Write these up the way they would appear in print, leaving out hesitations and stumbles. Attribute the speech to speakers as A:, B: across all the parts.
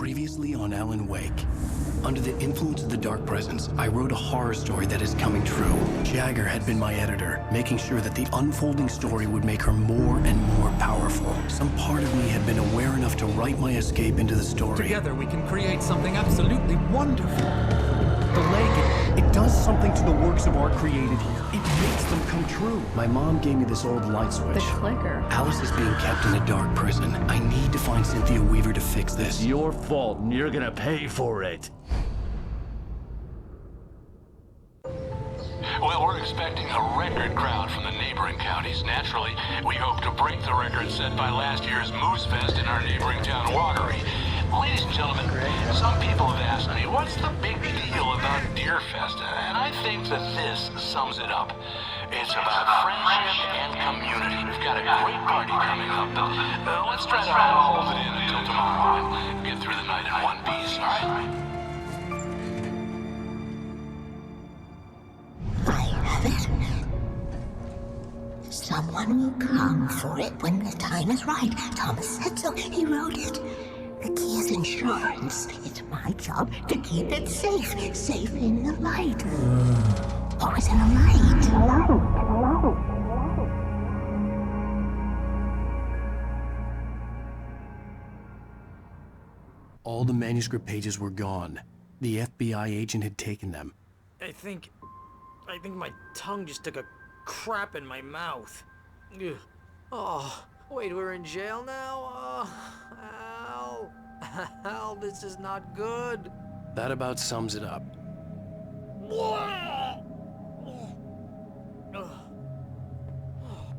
A: Previously on Alan Wake. Under the influence of the dark presence, I wrote a horror story that is coming true. Jagger had been my editor, making sure that the unfolding story would make her more and more powerful. Some part of me had been aware enough to write my escape into the story.
B: Together we can create something absolutely wonderful.
A: The lake, it does something to the works of art created here. It makes them come true. My mom gave me this old light switch.
C: The clicker.
A: Alice is being kept in a dark prison. I need to find Cynthia Weaver to fix this.
D: It's your fault, and you're gonna pay for it.
E: Well, we're expecting a record crowd from the neighboring counties. Naturally, we hope to break the record set by last year's Moose Fest in our neighboring town, Watery. Ladies and gentlemen, some people have asked me, what's the big deal about Deer Fest? And I think that this sums it up. It's about friendship and community. We've got a great party coming up, but let's try to hold it in until tomorrow and get through the night in one piece, all right?
F: I have it. Someone will come for it when the time is right. Thomas said so. He wrote it. The key is insurance. It's my job to keep it safe. Safe in the light. Always in the light. Hello.
A: All the manuscript pages were gone. The FBI agent had taken them.
G: I think my tongue just took a crap in my mouth. Ugh. Oh, wait, we're in jail now? Al. Al, this is not good.
A: That about sums it up.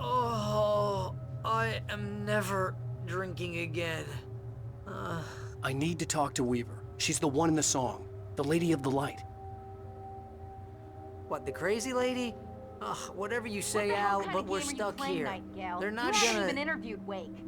G: Oh, I am never drinking again.
A: I need to talk to Weaver. She's the one in the song. The Lady of the Light.
G: What, the crazy lady? Ugh, whatever you say, Al, but we're stuck here. They're not
C: you
G: gonna...
C: haven't even interviewed Wake.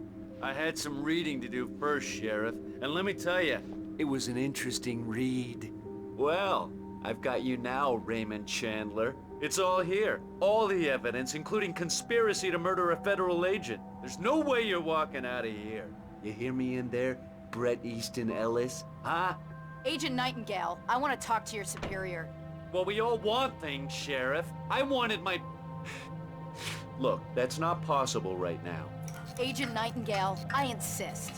D: I had some reading to do first, Sheriff, and let me tell you, it was an interesting read. Well, I've got you now, Raymond Chandler. It's all here. All the evidence, including conspiracy to murder a federal agent. There's no way you're walking out of here. You hear me in there, Bret Easton Ellis? Huh?
C: Agent Nightingale, I want to talk to your superior.
D: Well, we all want things, Sheriff. I wanted my... Look, that's not possible right now.
C: Agent Nightingale, I insist.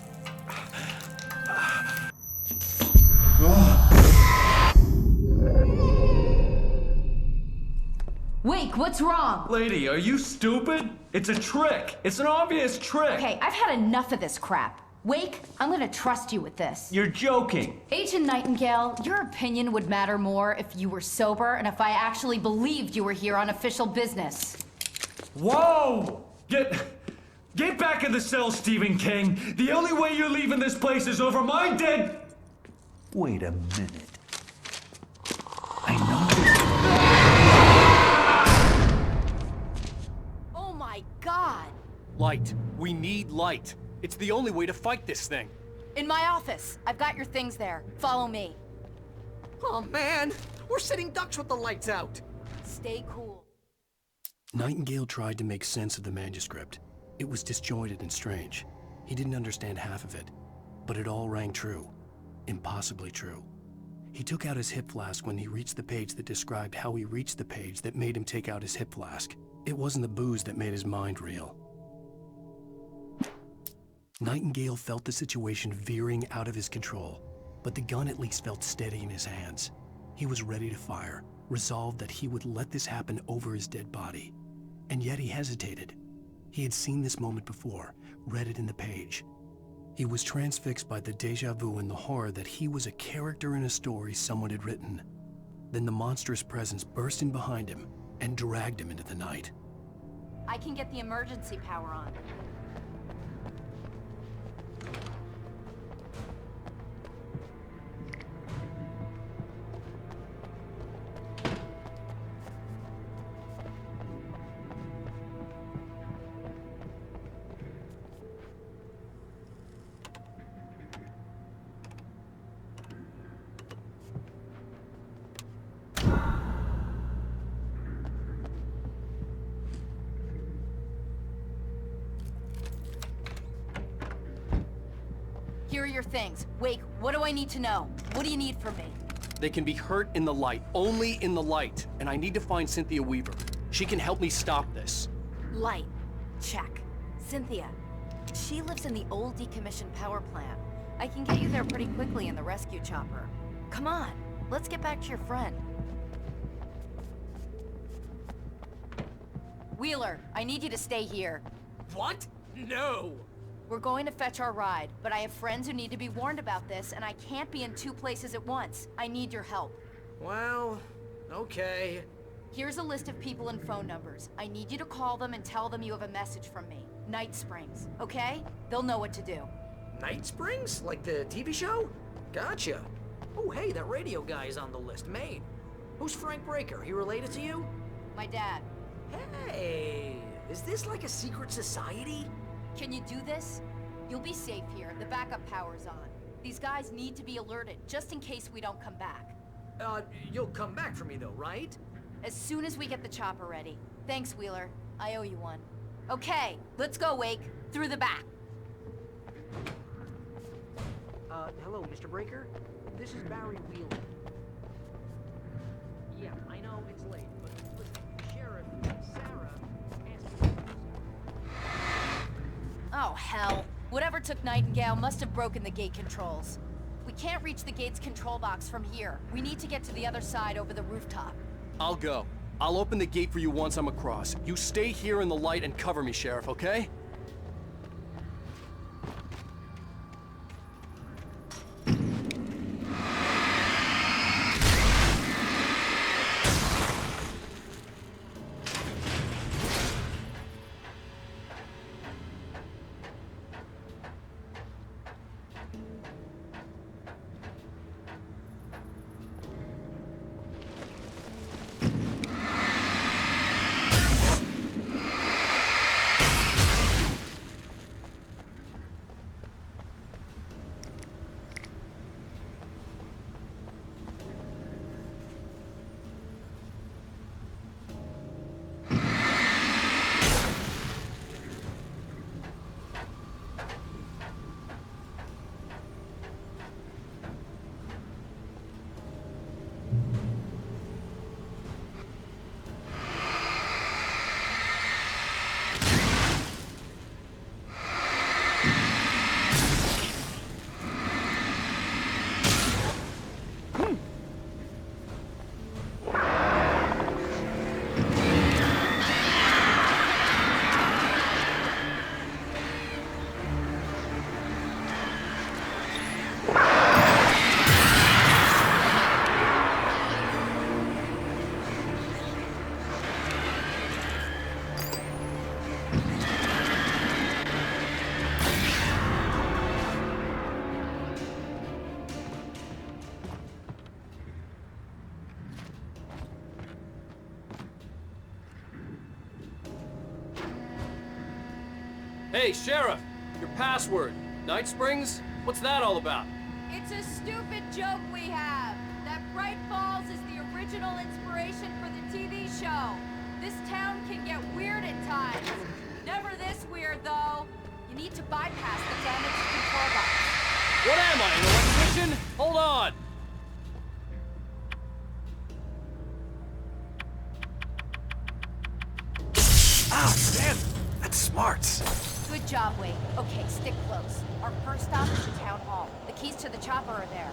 C: Wake, what's wrong?
D: Lady, are you stupid? It's a trick. It's an obvious trick.
C: Okay, I've had enough of this crap. Wake, I'm gonna trust you with this.
D: You're joking.
C: Agent Nightingale, your opinion would matter more if you were sober and if I actually believed you were here on official business.
D: Whoa! Get back in the cell, Stephen King. The only way you're leaving this place is over my dead... Wait a minute. I know...
C: Oh my God!
A: Light. We need light. It's the only way to fight this thing.
C: In my office. I've got your things there. Follow me.
G: Oh man, we're sitting ducks with the lights out.
C: Stay cool.
A: Nightingale tried to make sense of the manuscript. It was disjointed and strange. He didn't understand half of it, but it all rang true. Impossibly true. He took out his hip flask when he reached the page that described how he reached the page that made him take out his hip flask. It wasn't the booze that made his mind reel. Nightingale felt the situation veering out of his control, but the gun at least felt steady in his hands. He was ready to fire, resolved that he would let this happen over his dead body. And yet he hesitated. He had seen this moment before, read it in the page. He was transfixed by the déjà vu and the horror that he was a character in a story someone had written. Then the monstrous presence burst in behind him and dragged him into the night.
C: I can get the emergency power on. Here are your things. Wake, what do I need to know? What do you need from me?
A: They can be hurt in the light, only in the light. And I need to find Cynthia Weaver. She can help me stop this.
C: Light. Check. Cynthia. She lives in the old decommissioned power plant. I can get you there pretty quickly in the rescue chopper. Come on, let's get back to your friend. Wheeler, I need you to stay here.
G: What? No!
C: We're going to fetch our ride, but I have friends who need to be warned about this, and I can't be in two places at once. I need your help.
G: Well, okay.
C: Here's a list of people and phone numbers. I need you to call them and tell them you have a message from me. Night Springs, okay? They'll know what to do.
G: Night Springs? Like the TV show? Gotcha. Oh, hey, that radio guy is on the list. Maine. Who's Frank Breaker? He related to you?
C: My dad.
G: Hey, is this like a secret society?
C: Can you do this? You'll be safe here. The backup power's on. These guys need to be alerted, just in case we don't come back.
G: You'll come back for me though, right?
C: As soon as we get the chopper ready. Thanks, Wheeler. I owe you one. Okay, let's go, Wake. Through the back.
G: Hello, Mr. Breaker? This is Barry Wheeler. Yeah, I know it's late, but listen, Sheriff Sarah asked me.
C: Oh, hell. Whatever took Nightingale must have broken the gate controls. We can't reach the gate's control box from here. We need to get to the other side over the rooftop.
A: I'll go. I'll open the gate for you once I'm across. You stay here in the light and cover me, Sheriff, okay? Hey, Sheriff! Your password. Night Springs? What's that all about?
C: It's a stupid joke we have. That Bright Falls is the original inspiration for the TV show. This town can get weird at times. Never this weird, though. You need to bypass the damaged control box.
A: What am I, an electrician? Hold on! Ah, damn! That's smart.
C: Good job, Wade. Okay, stick close. Our first stop is the town hall. The keys to the chopper are there.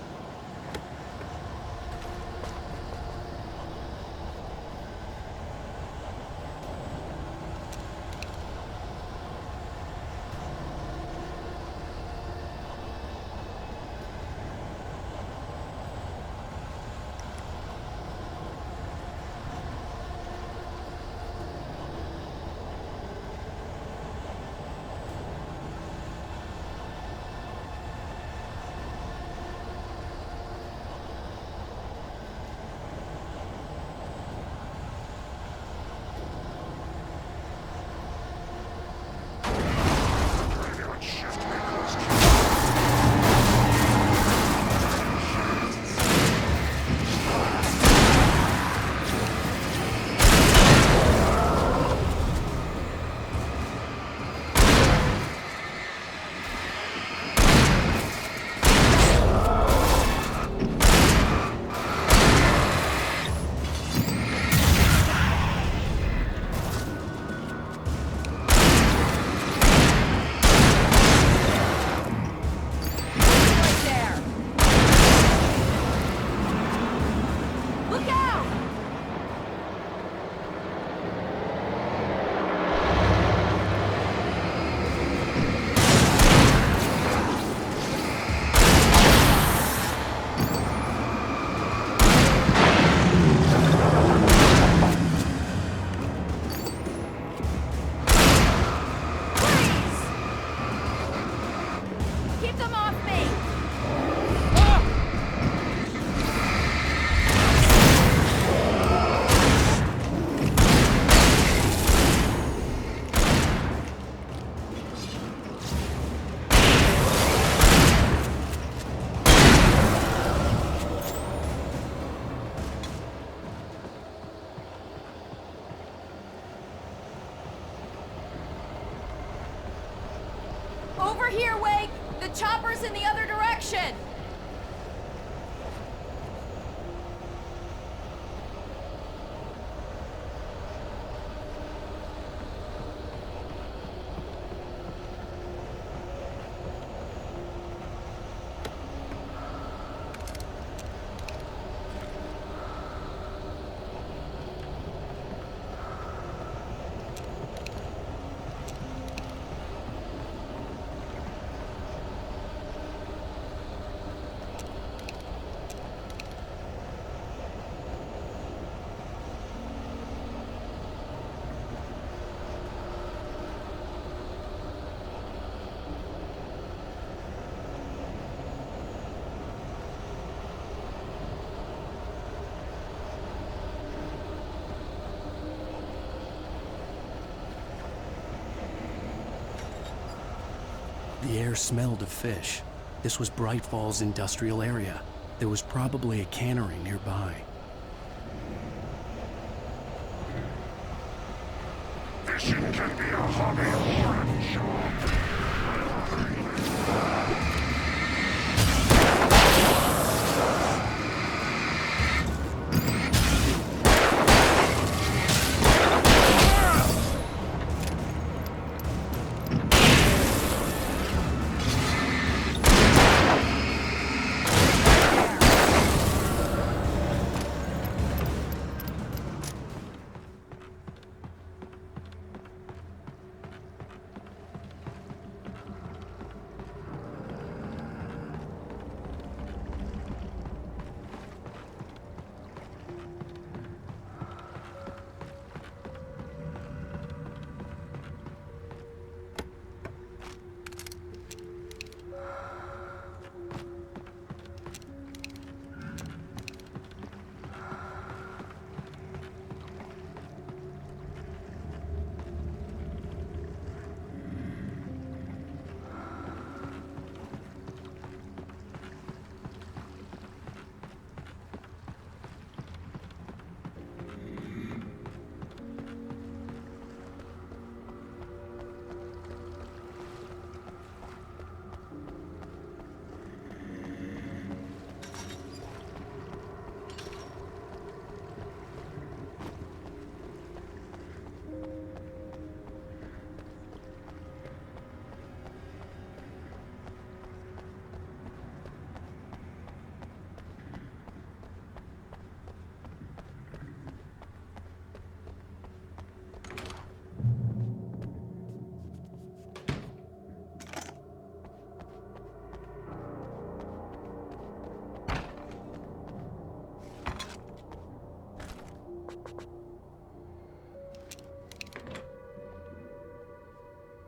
C: here, Wake! The chopper's in the other direction!
A: The air smelled of fish. This was Bright Falls industrial area. There was probably a cannery nearby.
H: Fishing can be a hobby or a job.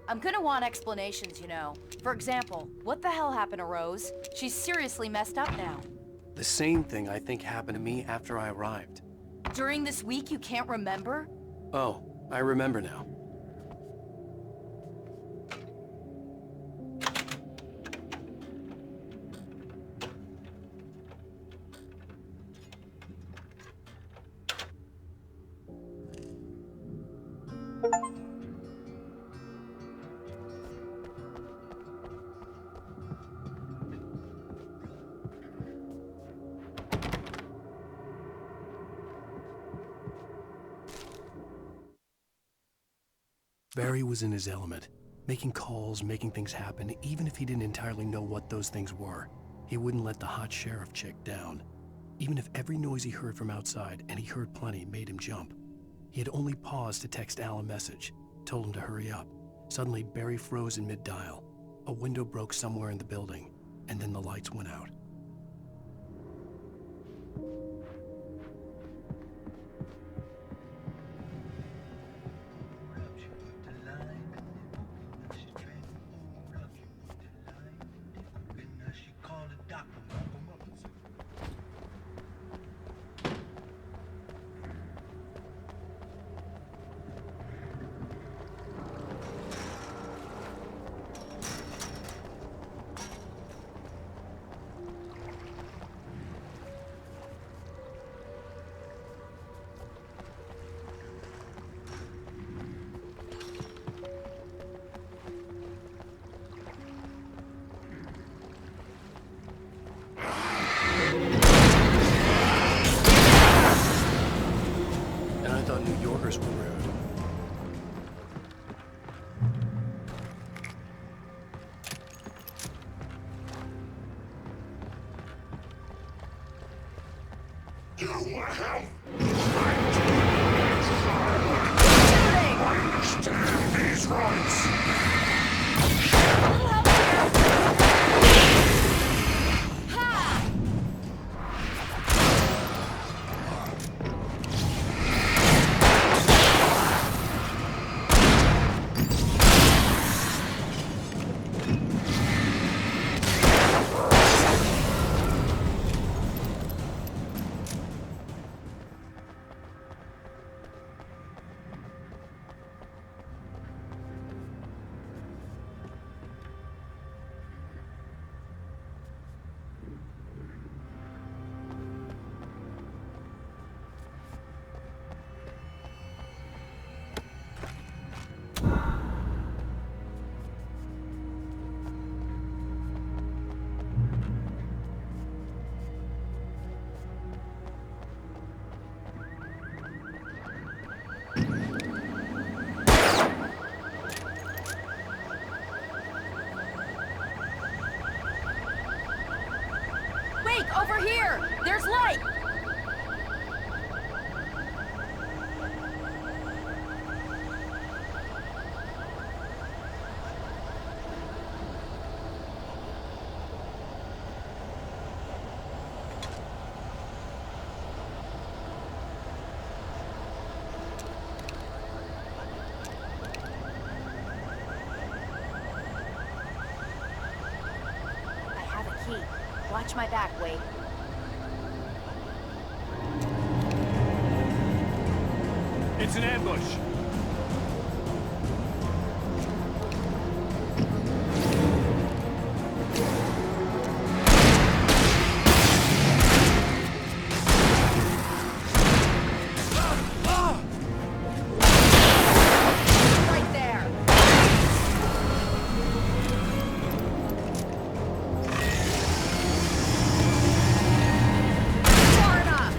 C: I'm gonna want explanations, you know. For example, what the hell happened to Rose? She's seriously messed up now.
A: The same thing I think happened to me after I arrived.
C: During this week, you can't remember?
A: Oh, I remember now. Barry was in his element, making calls, making things happen, even if he didn't entirely know what those things were. He wouldn't let the hot sheriff chick down. Even if every noise he heard from outside, and he heard plenty, made him jump. He had only paused to text Al a message, told him to hurry up. Suddenly, Barry froze in mid-dial. A window broke somewhere in the building, and then the lights went out.
H: You have understand these rights.
C: Over here! There's light! I have a key. Watch my back, Wade.
I: It's an ambush.
C: Right there! Far enough!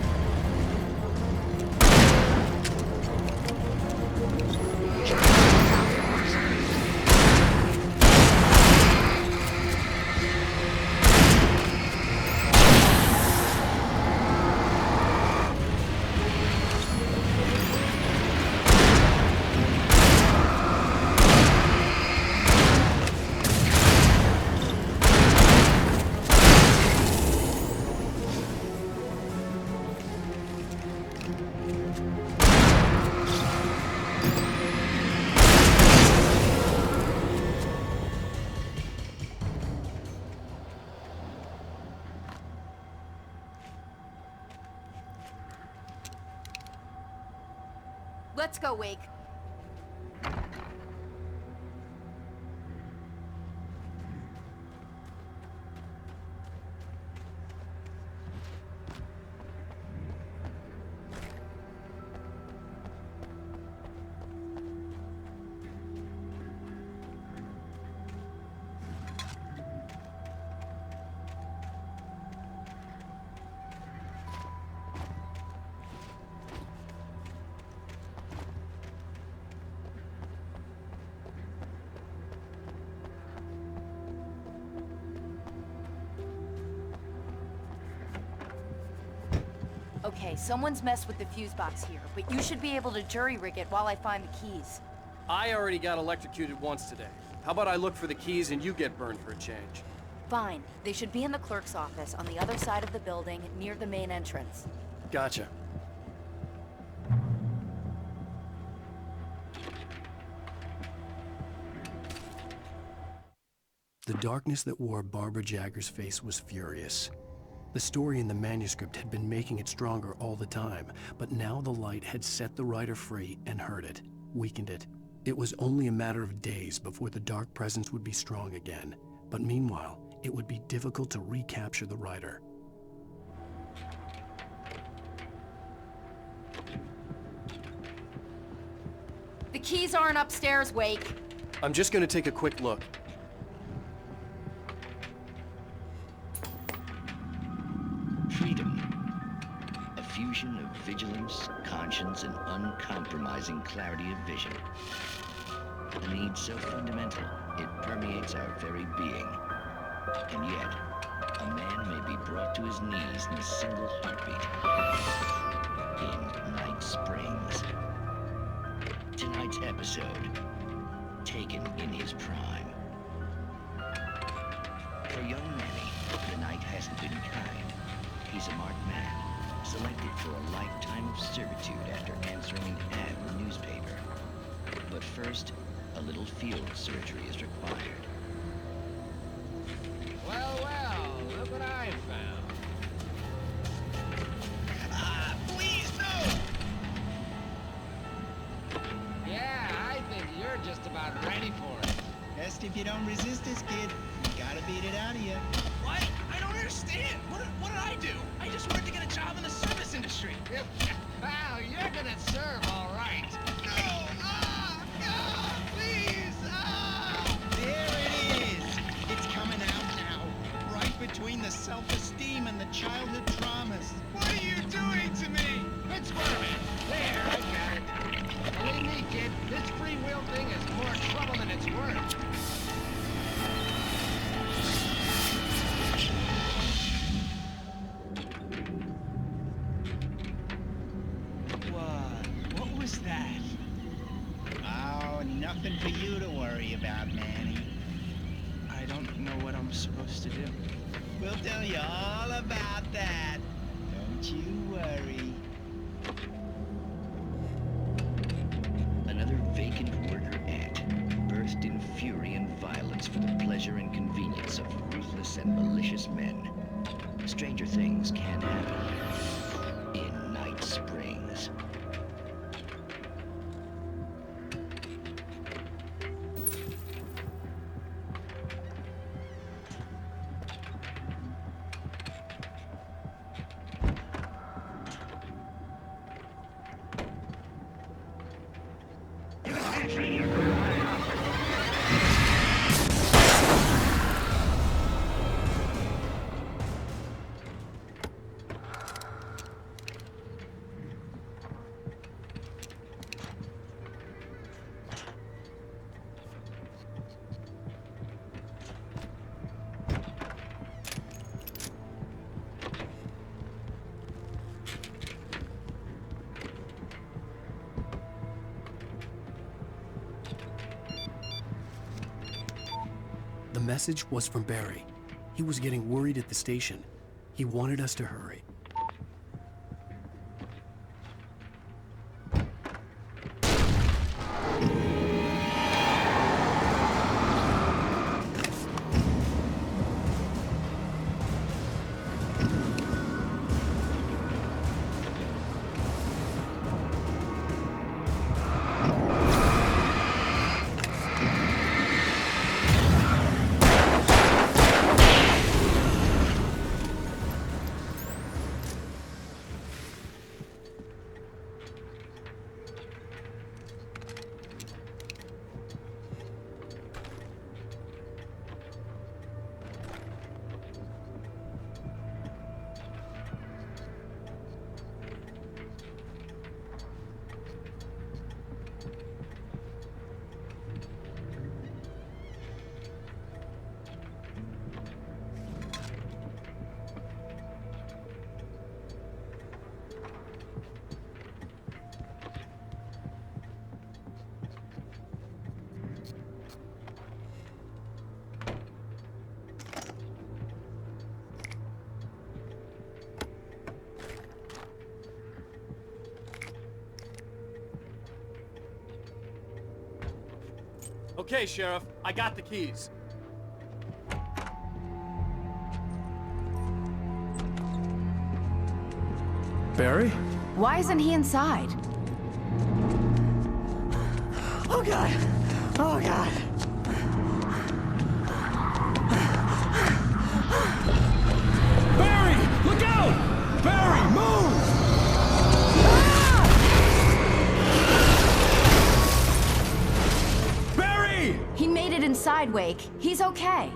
C: Let's go, Wake. Okay, someone's messed with the fuse box here, but you should be able to jury-rig it while I find the keys.
I: I already got electrocuted once today. How about I look for the keys and you get burned for a change?
C: Fine. They should be in the clerk's office on the other side of the building, near the main entrance.
A: Gotcha. The darkness that wore Barbara Jagger's face was furious. The story in the manuscript had been making it stronger all the time, but now the light had set the writer free and hurt it, weakened it. It was only a matter of days before the dark presence would be strong again, but meanwhile, it would be difficult to recapture the writer.
C: The keys aren't upstairs, Wake.
A: I'm just gonna take a quick look.
J: Freedom. A fusion of vigilance, conscience, and uncompromising clarity of vision. A need so fundamental, it permeates our very being. And yet, a man may be brought to his knees in a single heartbeat. In Night Springs. Tonight's episode, taken in his prime. For young Manny, the night hasn't been kind. He's a marked man, selected for a lifetime of servitude after answering an ad in the newspaper. But first, a little field surgery is required.
K: Well, look what I found.
L: Please, no!
K: Yeah, I think you're just about ready for it.
L: Best if you don't resist this, kid. You gotta beat it out of you.
M: What? I don't understand. What did I do? I just wanted to get a job in the service industry.
K: Wow, you're gonna serve all right.
L: No! Please! There it is! It's coming out now. Right between the self-esteem and the childhood traumas. What are you doing to me?
K: It's squirming. There, I got it. Believe me, kid, this free will thing is more trouble than it's worth.
L: What was that? Oh, nothing for you to worry about, Manny.
M: I don't know what I'm supposed to do.
L: We'll tell you all about that. Don't you worry.
J: Another vacant worker ant, birthed in fury and violence for the pleasure and convenience of ruthless and malicious men. Stranger things can happen in Night Springs.
A: The message was from Barry. He was getting worried at the station. He wanted us to hurry.
I: Okay, Sheriff, I got the keys.
A: Barry?
C: Why isn't he inside?
G: Oh God! Oh God!
A: Barry! Look out! Barry, move! Barry!
C: He made it inside, Wake. He's okay.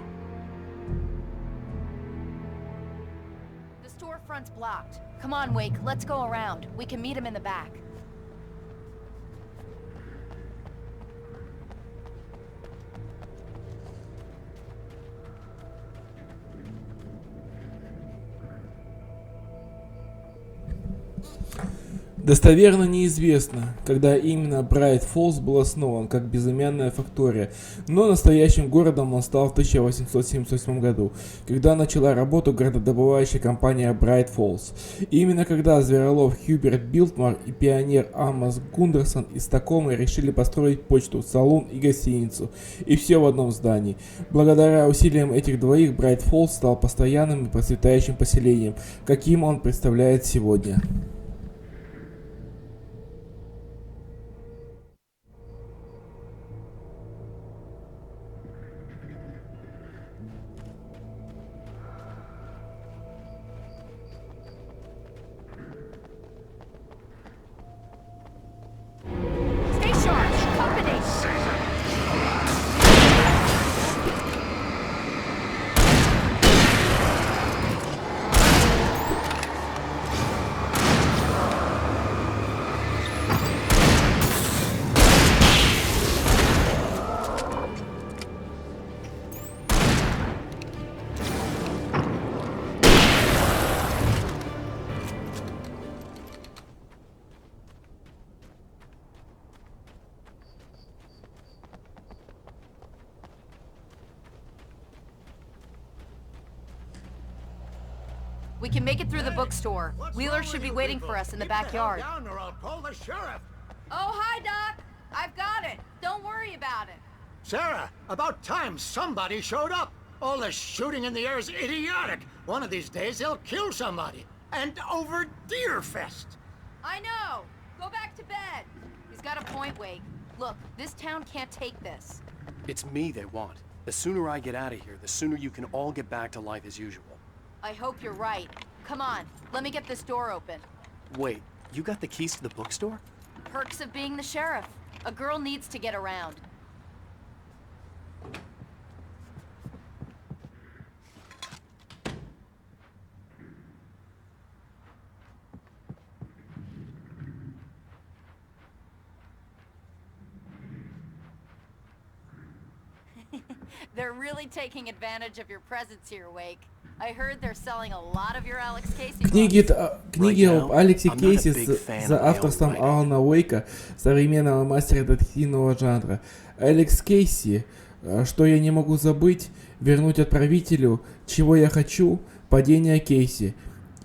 C: The storefront's blocked. Come on, Wake. Let's go around. We can meet him in the back.
N: Достоверно неизвестно, когда именно Брайт Фоллс был основан как безымянная фактория, но настоящим городом он стал в 1878 году, когда начала работу горнодобывающая компания Брайт Фоллс. И именно когда зверолов Хьюберт Билтмар и пионер Амос Гундерсон из Такомы решили построить почту, салон и гостиницу, и все в одном здании. Благодаря усилиям этих двоих Брайт Фоллс стал постоянным и процветающим поселением, каким он представляет сегодня.
C: We can make it through the bookstore. Wheeler should be waiting for us in the backyard.
K: Down or I'll call the sheriff.
C: Oh, hi, Doc. I've got it. Don't worry about it.
K: Sarah, about time somebody showed up. All this shooting in the air is idiotic. One of these days they'll kill somebody. And over Deerfest.
C: I know. Go back to bed. He's got a point, Wake. Look, this town can't take this.
I: It's me they want. The sooner I get out of here, the sooner you can all get back to life as usual.
C: I hope you're right. Come on, let me get this door open.
I: Wait, you got the keys to the bookstore?
C: Perks of being the sheriff. A girl needs to get around. They're really taking advantage of your presence here, Wake. I heard they're selling a lot of your Alex Casey
N: Книги об Алексе Кейси за авторством Алана Уэйка, современного мастера детективного жанра. Алекс Кейси, что я не могу забыть, вернуть отправителю, чего я хочу, падение Кейси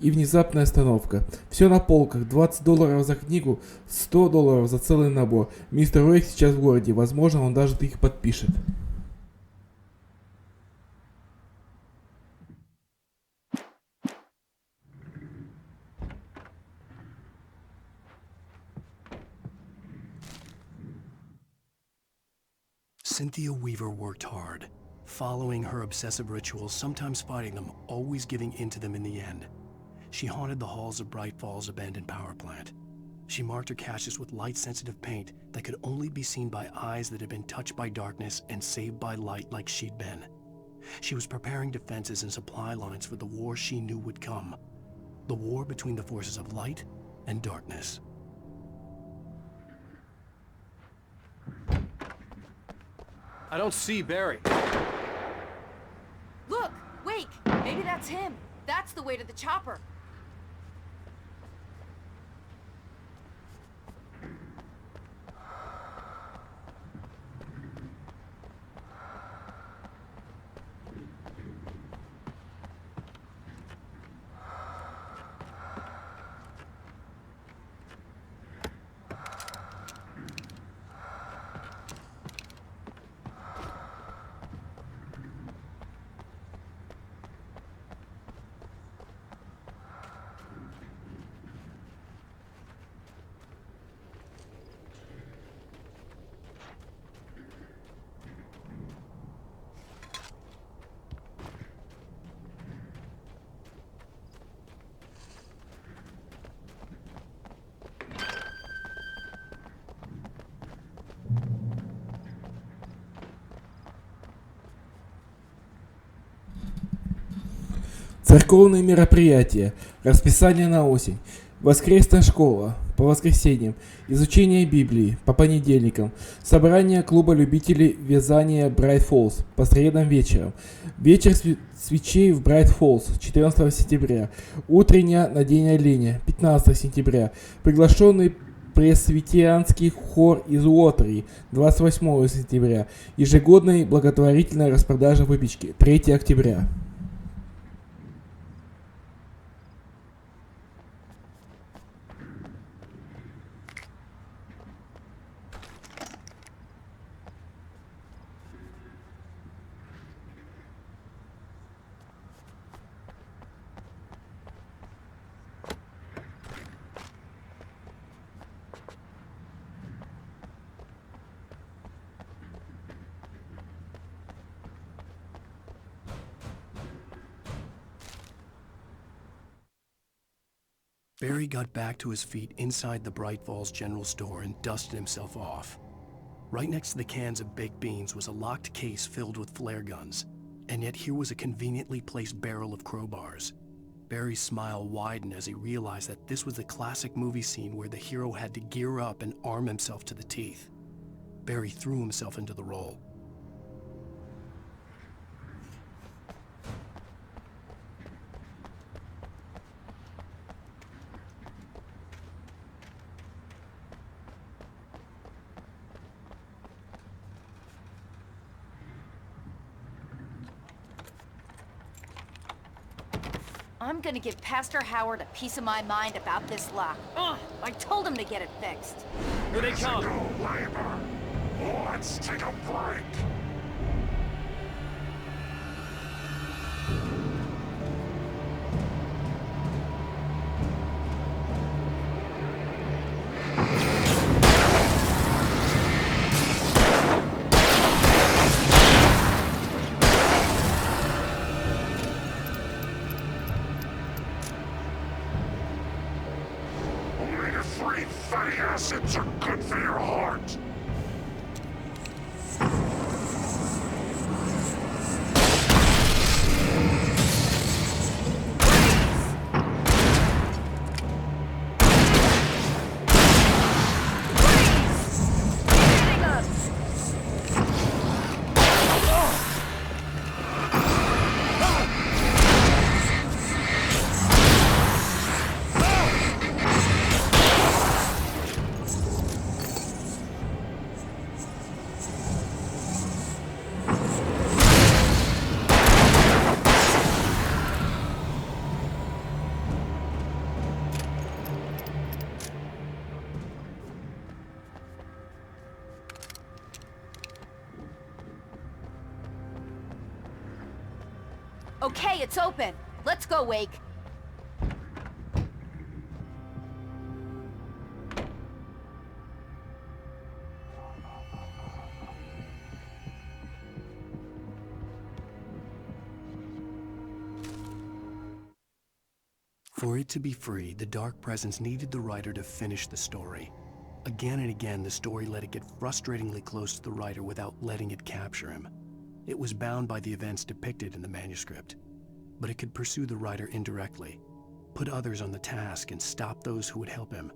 N: и внезапная остановка. Все на полках, $20 за книгу, $100 за целый набор. Мистер Уэйк сейчас в городе, возможно, он даже их подпишет.
A: Cynthia Weaver worked hard, following her obsessive rituals, sometimes fighting them, always giving in to them in the end. She haunted the halls of Bright Falls' abandoned power plant. She marked her caches with light-sensitive paint that could only be seen by eyes that had been touched by darkness and saved by light like she'd been. She was preparing defenses and supply lines for the war she knew would come. The war between the forces of light and darkness.
I: I don't see Barry.
C: Look, Wake, maybe that's him. That's the way to the chopper.
N: Церковные мероприятия, расписание на осень, воскресная школа по воскресеньям, изучение Библии по понедельникам, собрание клуба любителей вязания Брайт Фоллс по средам вечером, Вечер свечей в Брайт-Фоллс 14 сентября. Утренняя на День оленя 15 сентября. Приглашенный пресвитерианский хор из Уотери 28 сентября. Ежегодная благотворительная распродажа выпечки 3 октября.
A: Barry got back to his feet inside the Bright Falls General Store and dusted himself off. Right next to the cans of baked beans was a locked case filled with flare guns, and yet here was a conveniently placed barrel of crowbars. Barry's smile widened as he realized that this was the classic movie scene where the hero had to gear up and arm himself to the teeth. Barry threw himself into the role.
C: I'm gonna give Pastor Howard a piece of my mind about this lock. Ugh, I told him to get it fixed.
H: Here they come. Let's take a break. Omega-3 fatty acids are good for your heart.
C: Okay, it's open. Let's go, Wake.
A: For it to be free, the Dark Presence needed the writer to finish the story. Again and again, the story let it get frustratingly close to the writer without letting it capture him. It was bound by the events depicted in the manuscript, but it could pursue the writer indirectly, put others on the task, and stop those who would help him.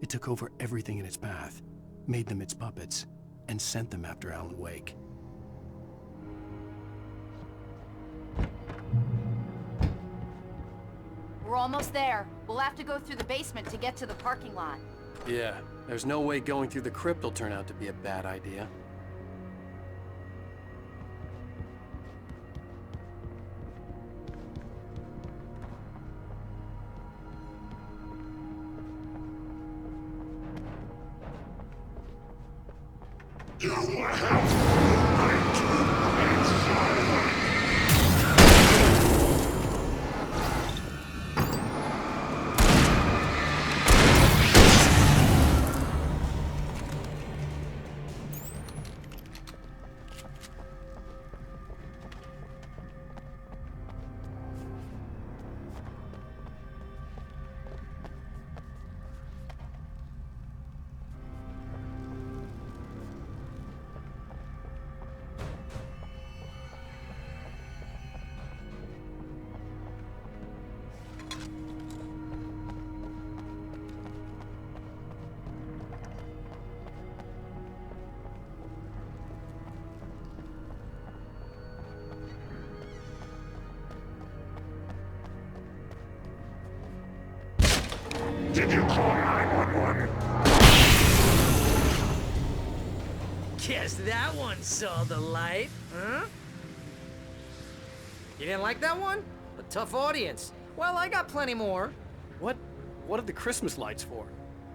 A: It took over everything in its path, made them its puppets, and sent them after Alan Wake.
C: We're almost there. We'll have to go through the basement to get to the parking lot.
I: Yeah, there's no way going through the crypt will turn out to be a bad idea.
H: Did you call 911?
G: Guess that one saw the light, huh? You didn't like that one? A tough audience. Well, I got plenty more.
I: What are the Christmas lights for?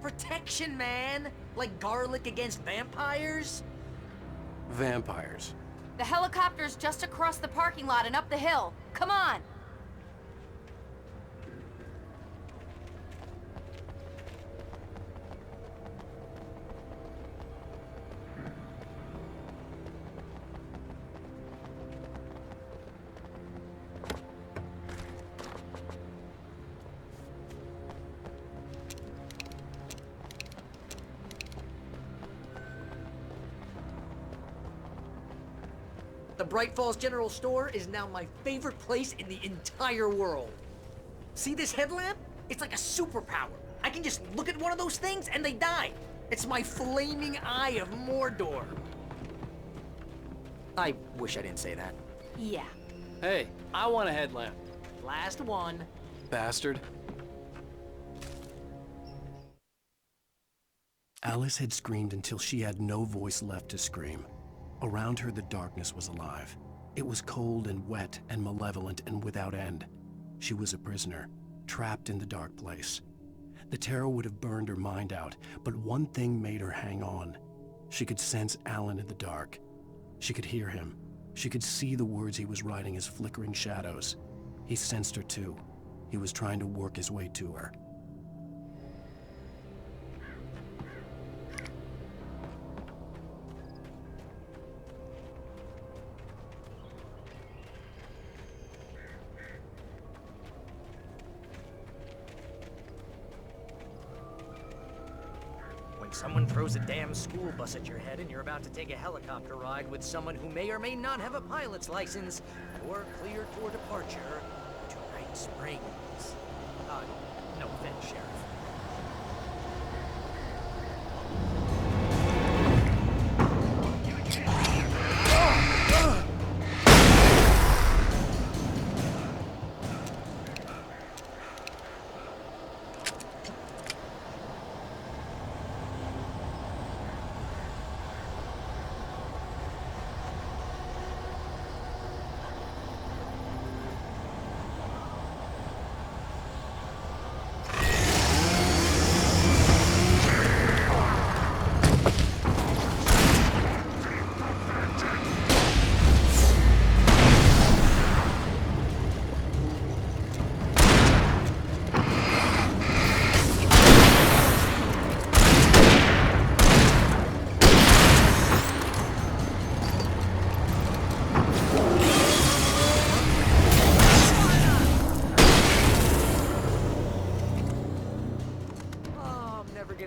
G: Protection, man. Like garlic against vampires.
I: Vampires.
C: The helicopter's just across the parking lot and up the hill. Come on!
G: The Bright Falls General Store is now my favorite place in the entire world. See this headlamp? It's like a superpower. I can just look at one of those things and they die. It's my flaming eye of Mordor. I wish I didn't say that.
C: Yeah.
I: Hey, I want a headlamp.
G: Last one.
I: Bastard.
A: Alice had screamed until she had no voice left to scream. Around her, the darkness was alive. It was cold and wet and malevolent and without end. She was a prisoner, trapped in the dark place. The terror would have burned her mind out, but one thing made her hang on. She could sense Alan in the dark. She could hear him. She could see the words he was writing as flickering shadows. He sensed her too. He was trying to work his way to her.
G: When someone throws a damn school bus at your head and you're about to take a helicopter ride with someone who may or may not have a pilot's license, you're cleared for departure to Night Springs. No offense, Sheriff.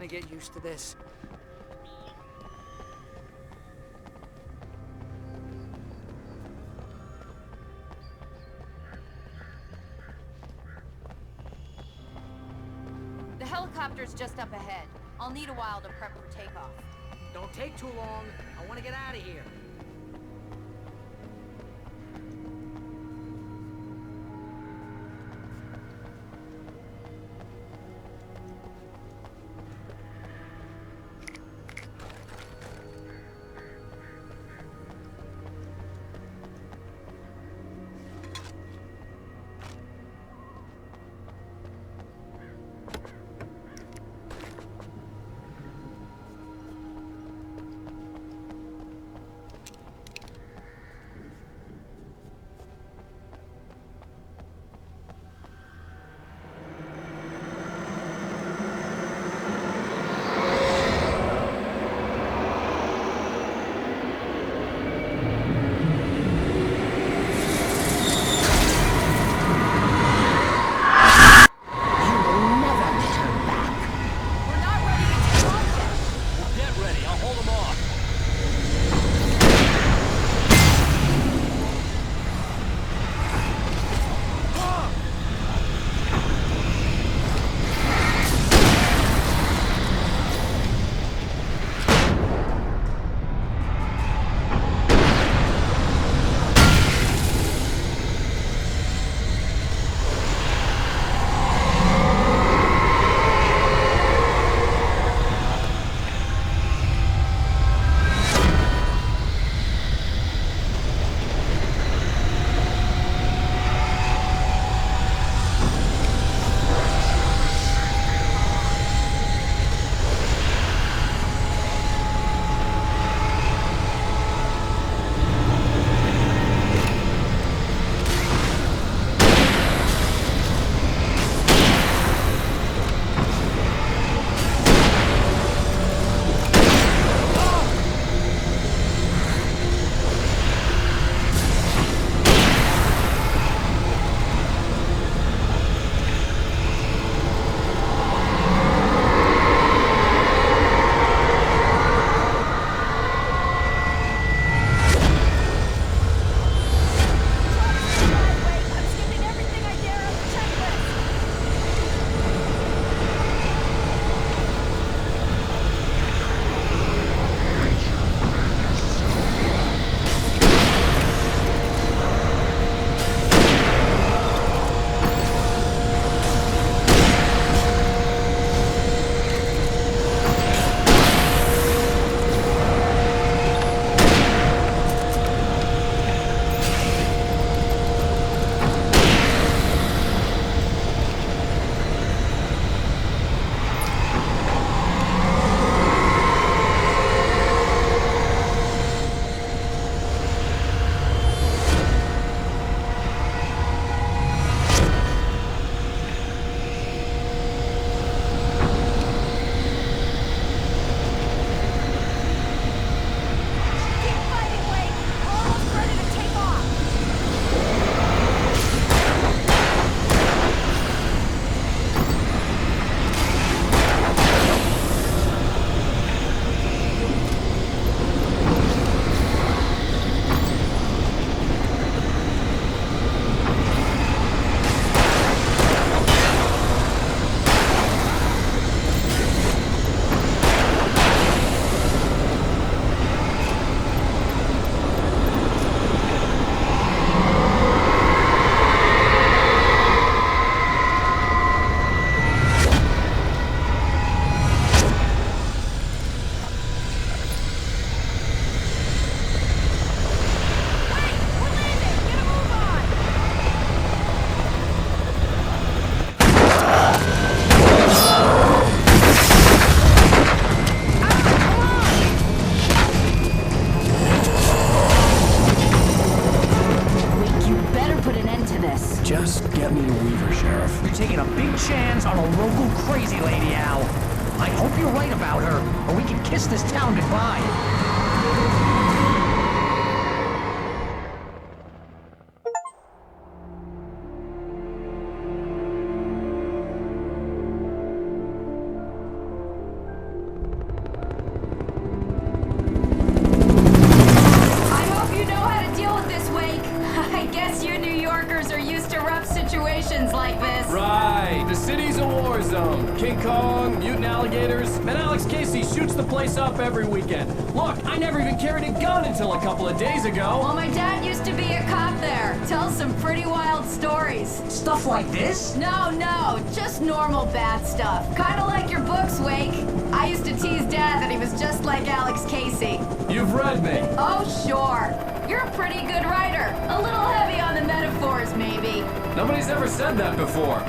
G: Get used to this.
C: The helicopter's just up ahead. I'll need a while to prep for takeoff.
G: Don't take too long. I want to get out of here.
A: get me a weaver, Sheriff.
O: You're taking a big chance on a local crazy lady, Al. I hope you're right about her, or we can kiss this town goodbye.
C: Like this.
I: Right. The city's a war zone. King Kong, mutant alligators, and Alex Casey shoots the place up every weekend. Look, I never even carried a gun until a couple of days ago.
C: Well, my dad used to be a cop there. Tells some pretty wild stories.
O: Stuff like this?
C: No, just normal bad stuff. Kinda like your books, Wake. I used to tease Dad that he was just like Alex Casey.
I: You've read me.
C: Oh, sure. You're a pretty good writer. A little heavy on the metaphors, maybe.
I: Nobody's ever said that before.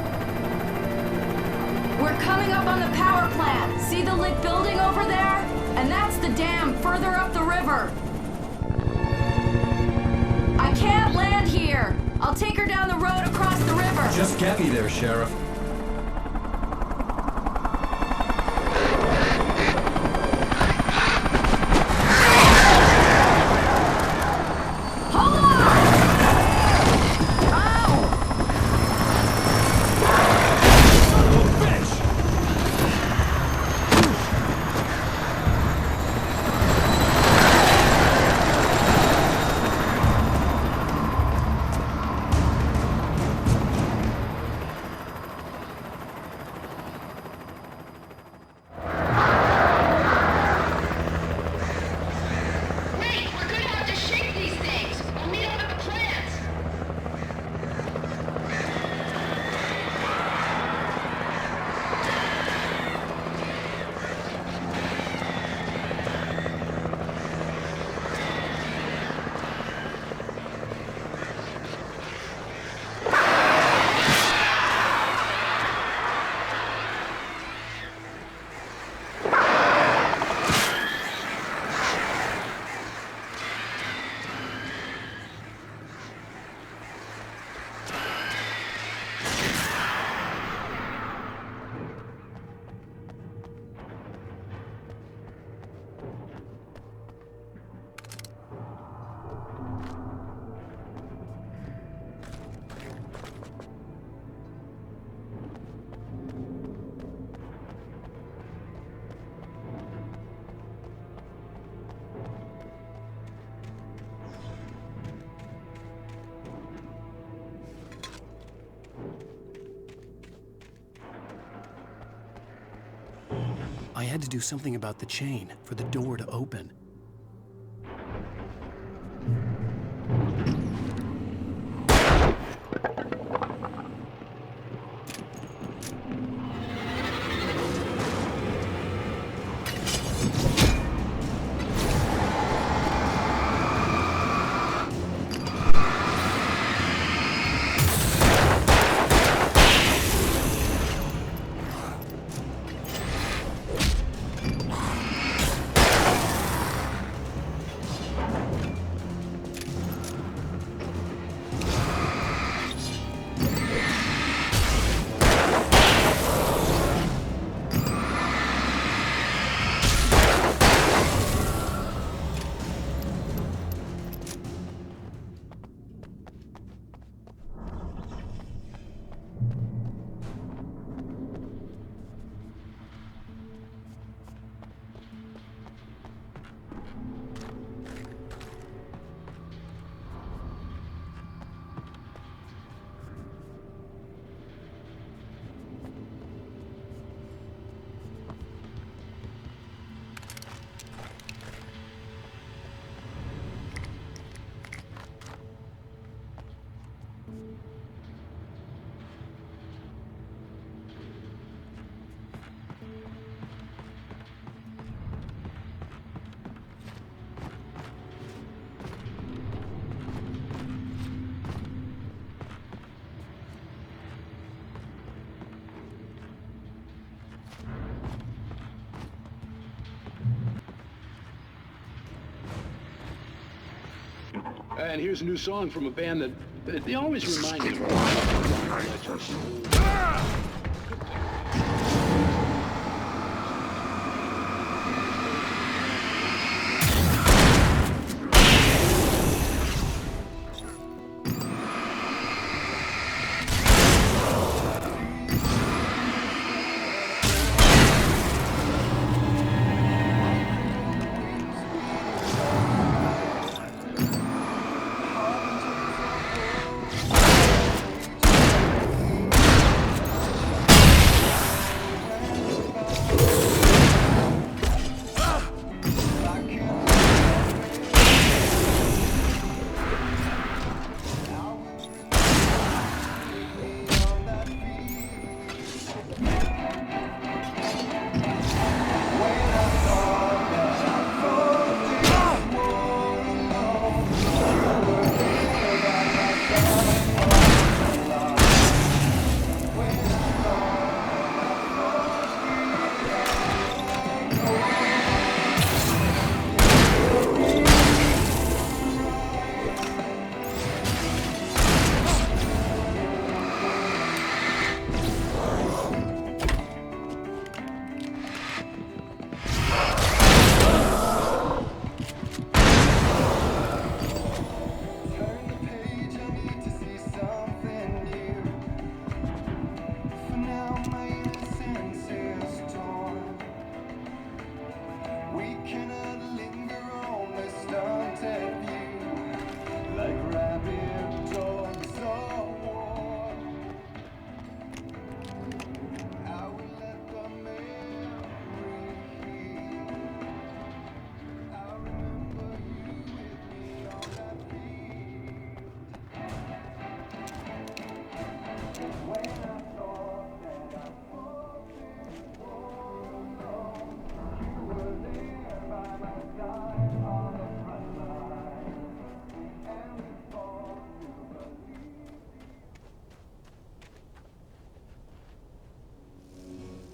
C: We're coming up on the power plant. See the lit building over there? And that's the dam further up the river. I can't land here. I'll take her down the road across the river.
I: Just get me there, Sheriff.
A: I had to do something about the chain for the door to open.
P: and here's a new song from a band that they always remind me of.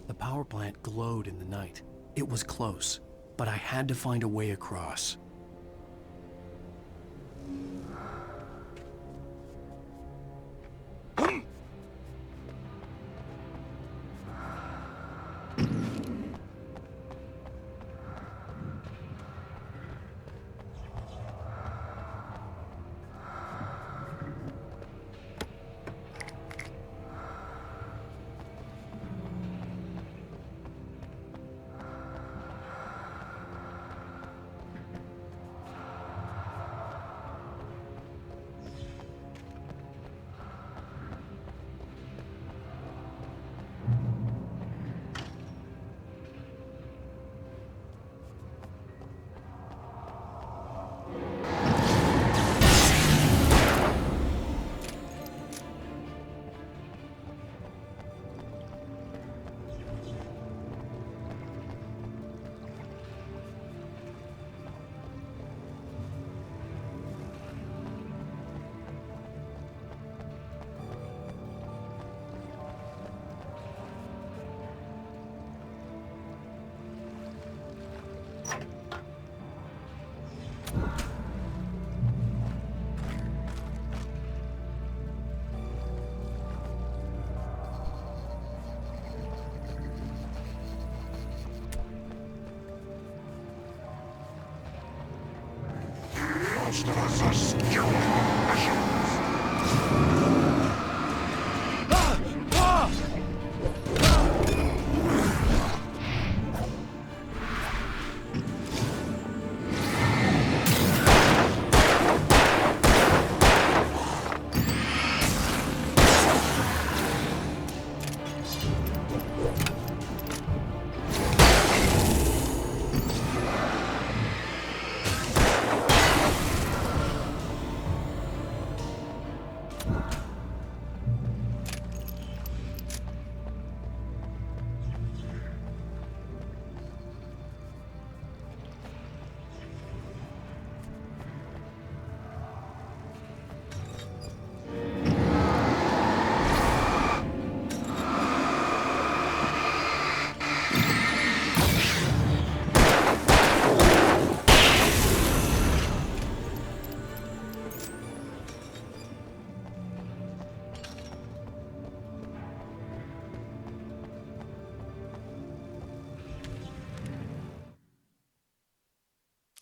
A: The power plant glowed in the night. It was close, but I had to find a way across.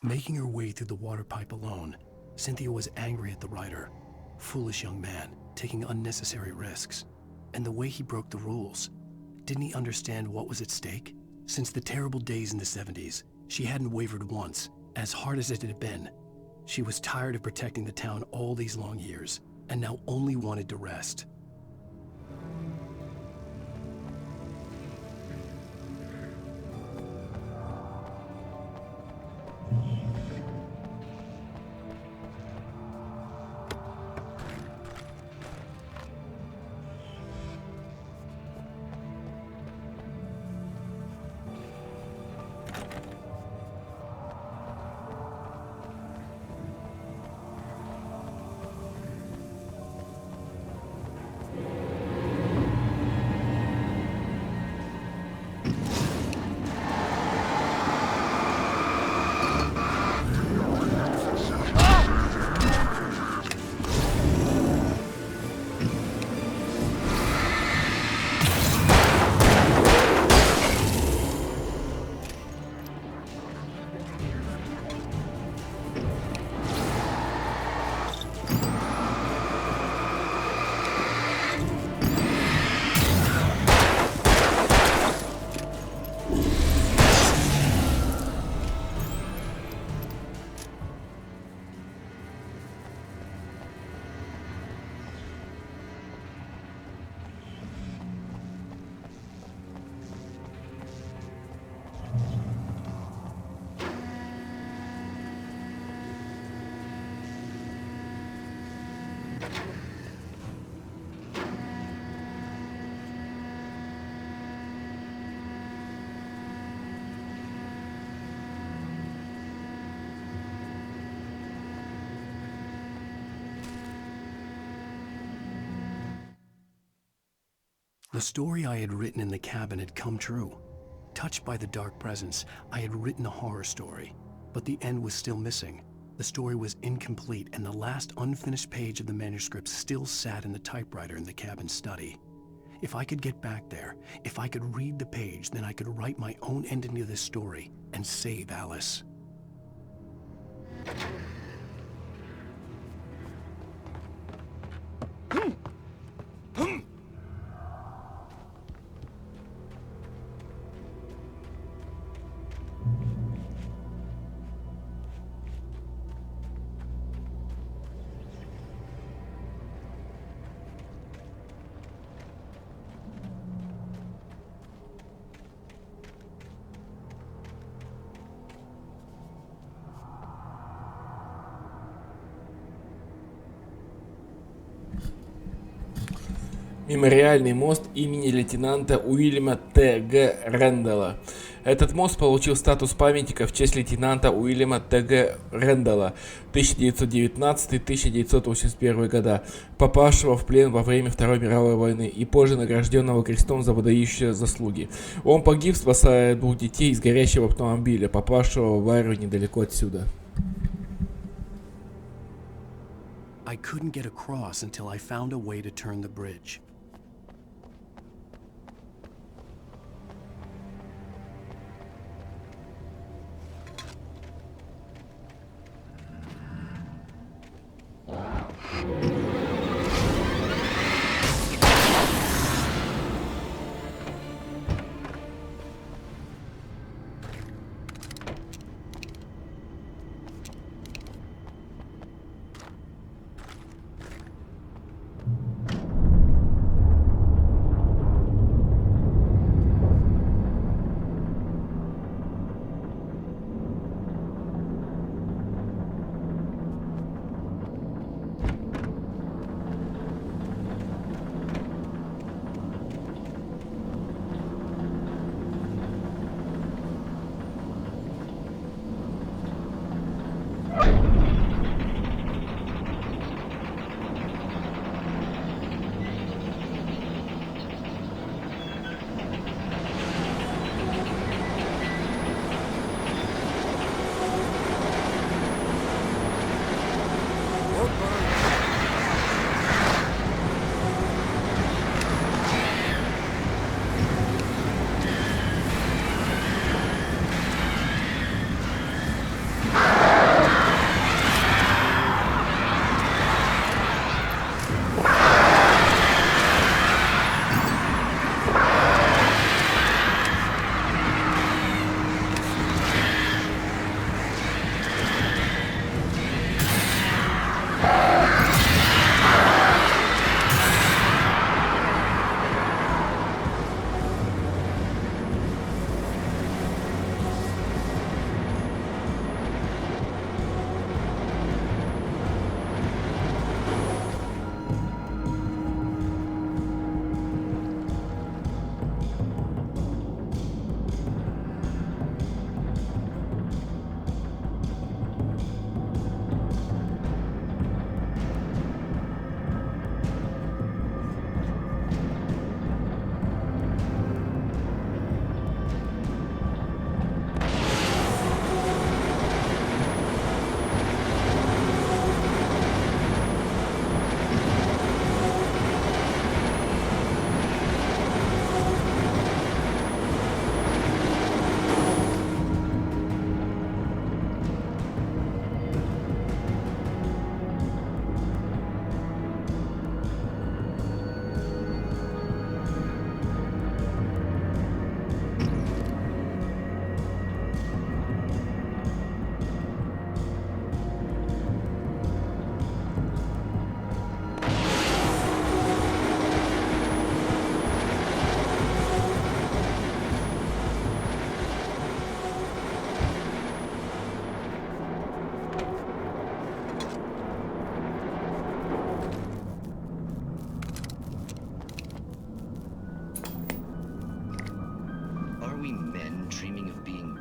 A: Making her way through the water pipe alone, Cynthia was angry at the writer. Foolish young man, taking unnecessary risks. And the way he broke the rules. Didn't he understand what was at stake? Since the terrible days in the 70s, she hadn't wavered once, as hard as it had been. She was tired of protecting the town all these long years, and now only wanted to rest. The story I had written in the cabin had come true. Touched by the dark presence, I had written a horror story, but the end was still missing. The story was incomplete, and the last unfinished page of the manuscript still sat in the typewriter in the cabin study. If I could get back there, if I could read the page, then I could write my own ending to this story and save Alice.
N: Мемориальный мост имени лейтенанта Уильяма Т.Г. Рэндалла. Этот мост получил статус памятника в честь лейтенанта Уильяма Т.Г. Рэндалла 1919-1981 года, попавшего в плен во время Второй мировой войны и позже награжденного крестом за выдающиеся заслуги. Он погиб, спасая 2 детей из горящего автомобиля, попавшего в аварию недалеко отсюда.
A: I couldn't get across until I found a way to turn the bridge.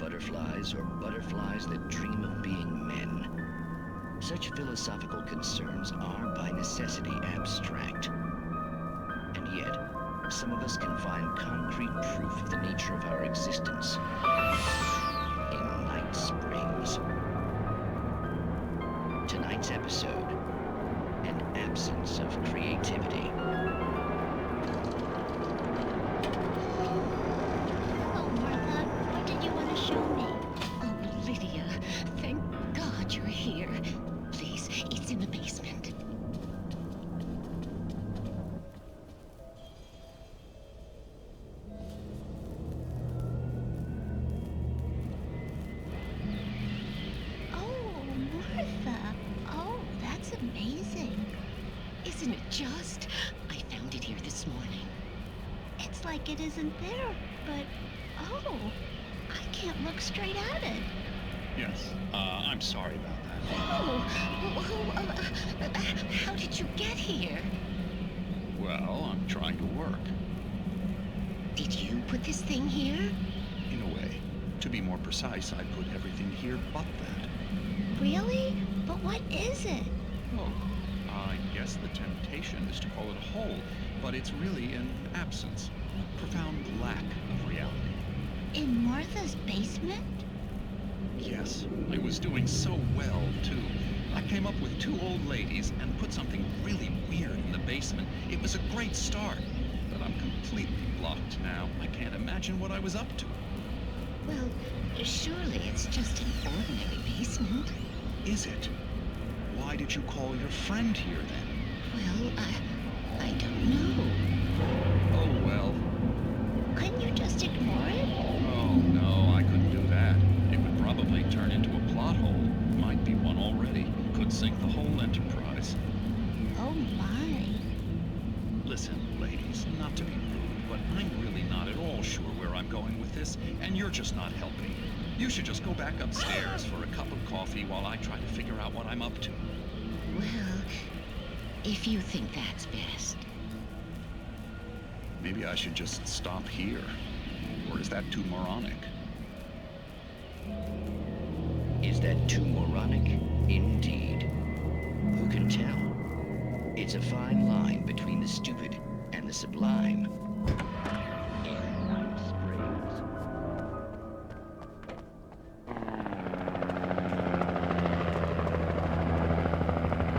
J: butterflies or butterflies that dream of being men. Such philosophical concerns are by necessity abstract. And yet, some of us can find concrete proof of the nature of our existence in Night Springs. Tonight's episode, an absence of creativity.
F: Hello, Martha. What did you want to show me? Oh, Lydia, thank God you're here. Please, it's in the basement. Oh, Martha. Oh, that's amazing. Isn't it just? I found it here this morning. It's like it isn't there, but oh, I can't look straight at it.
Q: Yes, I'm sorry about that.
F: How did you get here?
Q: Well, I'm trying to work.
F: Did you put this thing here?
Q: In a way. To be more precise, I put everything here but that.
F: Really? But what is it?
Q: Oh, I guess the temptation is to call it a hole, but it's really an absence, a profound lack of reality.
F: In Martha's basement?
Q: Yes, I was doing so well, too. I came up with 2 old ladies and put something really weird in the basement. It was a great start, but I'm completely blocked now. I can't imagine what I was up to.
F: Well, surely it's just an ordinary basement.
Q: Is it? Why did you call your friend here, then?
F: Well, I don't know.
Q: Oh, well.
F: Couldn't you just ignore it?
Q: Oh, no, I couldn't do that. It would probably turn into a plot hole. Might be one already. Could sink the whole enterprise.
F: Oh, my.
Q: Listen, ladies, not to be rude, but I'm really not at all sure where I'm going with this, and you're just not helping. You should just go back upstairs for a cup of coffee while I try to figure out what I'm up to.
F: Well, if you think that's best.
Q: Maybe I should just stop here. Or is that too moronic?
J: Is that too moronic? Indeed. Who can tell? It's a fine line between the stupid and the sublime. In Night Springs.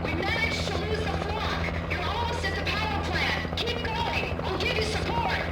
R: We managed to lose the flock. You're almost at the power plant. Keep going. I'll give you support.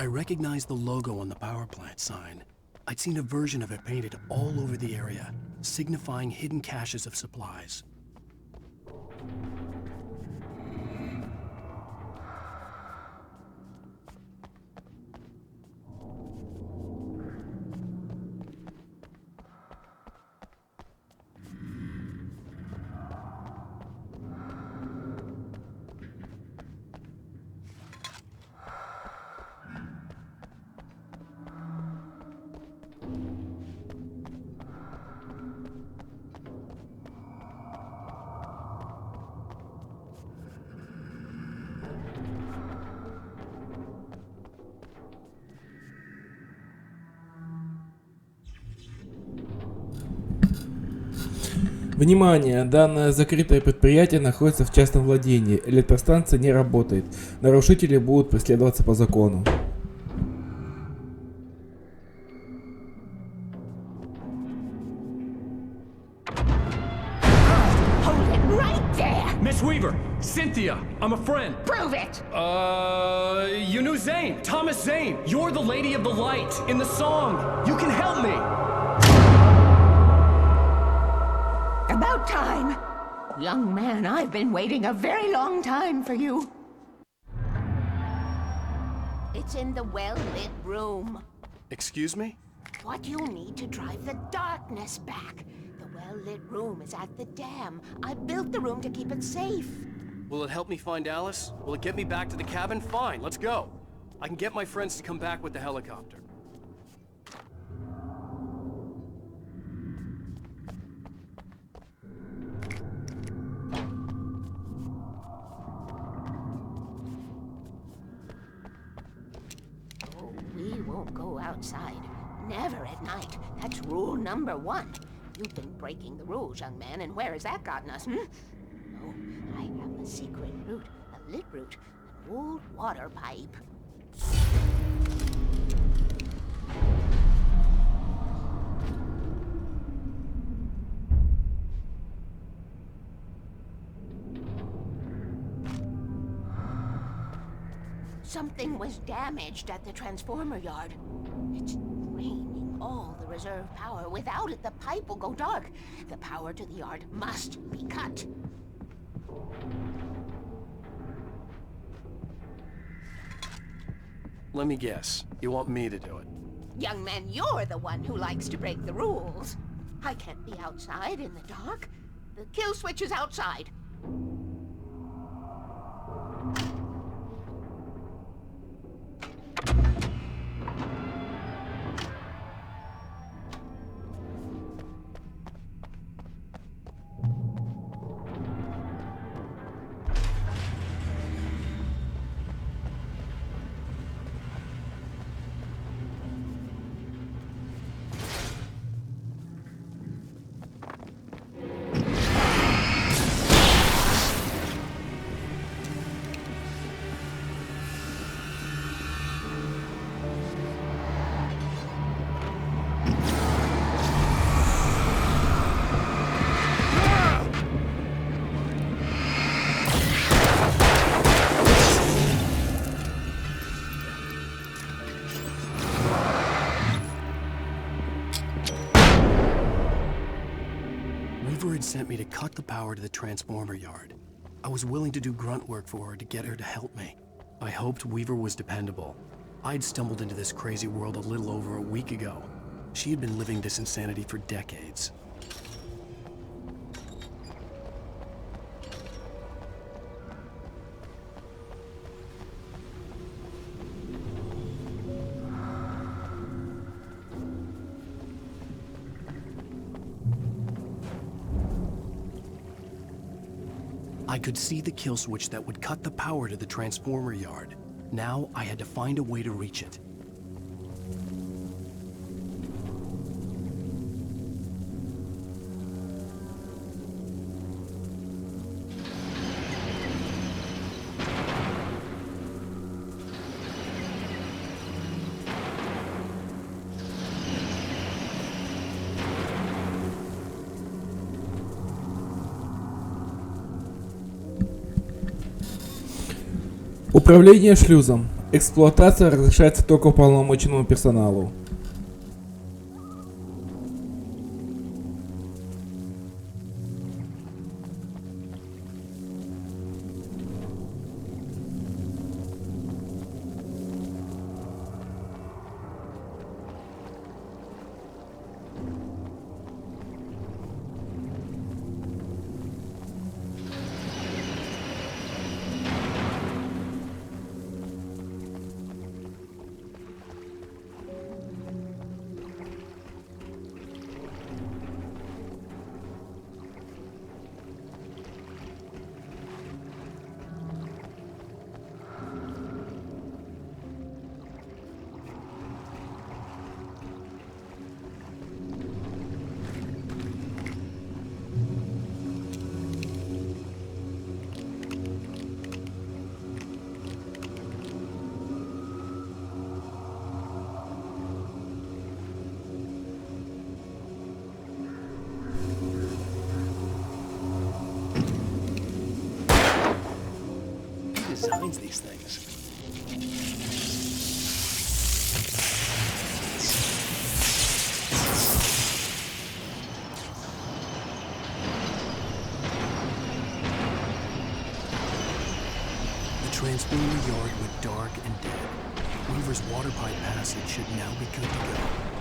A: I recognized the logo on the power plant sign. I'd seen a version of it painted all over the area, signifying hidden caches of supplies.
N: Внимание! Данное закрытое предприятие находится в частном владении. Электростанция не работает. Нарушители будут преследоваться по закону.
F: Hold it right there!
I: Miss Weaver, Cynthia, I'm a friend.
F: Prove it!
I: You knew Zane, Thomas Zane. You're the lady of the light in the song. You can help me.
F: About time. Young man, I've been waiting a very long time for you.
C: It's in the well-lit room.
A: Excuse me?
C: What you'll need to drive the darkness back. The well-lit room is at the dam. I built the room to keep it safe.
A: Will it help me find Alice? Will it get me back to the cabin? Fine, let's go. I can get my friends to come back with the helicopter.
C: We won't go outside. Never at night. That's rule number 1. You've been breaking the rules, young man, and where has that gotten us, Oh, I have a secret route, a lit route, an old water pipe. Something was damaged at the transformer yard. It's draining all the reserve power. Without it, the pipe will go dark. The power to the yard must be cut.
A: Let me guess. You want me to do it?
C: Young man, you're the one who likes to break the rules. I can't be outside in the dark. The kill switch is outside.
A: Sent me to cut the power to the transformer yard. I was willing to do grunt work for her to get her to help me. I hoped Weaver was dependable. I'd stumbled into this crazy world a little over a week ago. She had been living this insanity for decades. I could see the kill switch that would cut the power to the transformer yard. Now I had to find a way to reach it.
N: Управление шлюзом. Эксплуатация разрешается только уполномоченному персоналу.
A: Designs these things. The transformer yard went dark and dead. Weaver's water pipe passage should now be good to go.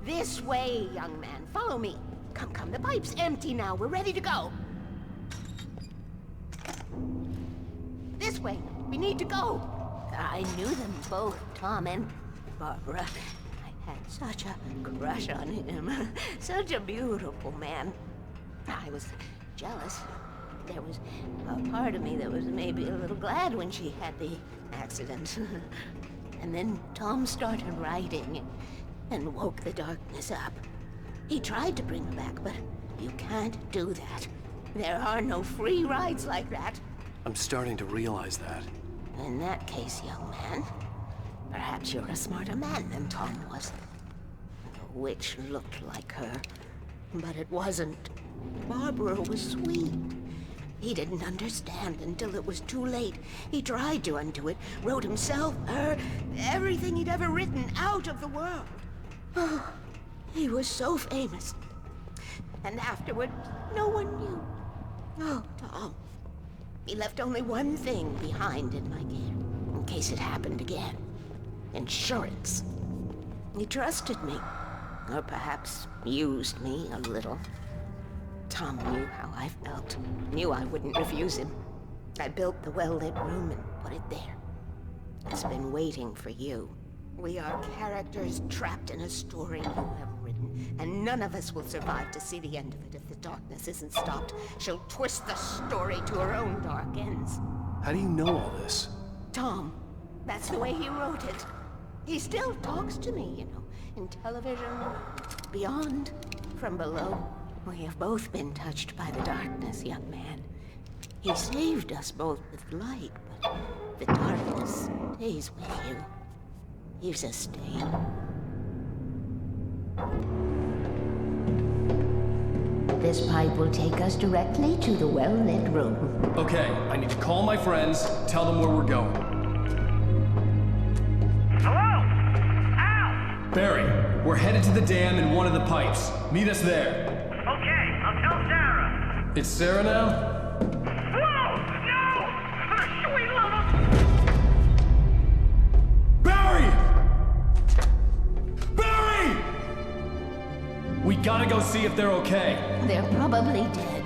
F: This way, young man. Follow me. Come, come. The pipe's empty now. We're ready to go. This way. We need to go. I knew them both, Tom and Barbara. I had such a crush on him. Such a beautiful man. I was jealous. There was a part of me that was maybe a little glad when she had the accident. And then Tom started writing and woke the darkness up. He tried to bring her back, but you can't do that. There are no free rides like that.
A: I'm starting to realize that.
F: In that case, young man, perhaps you're a smarter man than Tom was. The witch looked like her, but it wasn't. Barbara was sweet. He didn't understand until it was too late. He tried to undo it, wrote himself, her, everything he'd ever written out of the world. Oh, he was so famous. And afterward, no one knew. Oh, Tom. He left only one thing behind in my care, in case it happened again. Insurance. He trusted me. Or perhaps used me a little. Tom knew how I felt. Knew I wouldn't refuse him. I built the well-lit room and put it there. It's been waiting for you. We are characters trapped in a story you have written, and none of us will survive to see the end of it if the darkness isn't stopped. She'll twist the story to her own dark ends.
A: How do you know all this?
F: Tom, that's the way he wrote it. He still talks to me, you know, in television, beyond, from below. We have both been touched by the darkness, young man. He saved us both with light, but the darkness stays with you. Leaves a stain. This pipe will take us directly to the well-lit room.
I: Okay, I need to call my friends, tell them where we're going.
H: Hello? Al!
I: Barry, we're headed to the dam in one of the pipes. Meet us there.
H: Okay, I'll tell Sarah.
I: It's Sarah now?
H: Whoa! No! For the sweet love of...
I: Barry! Barry! We gotta go see if they're okay.
F: They're probably dead.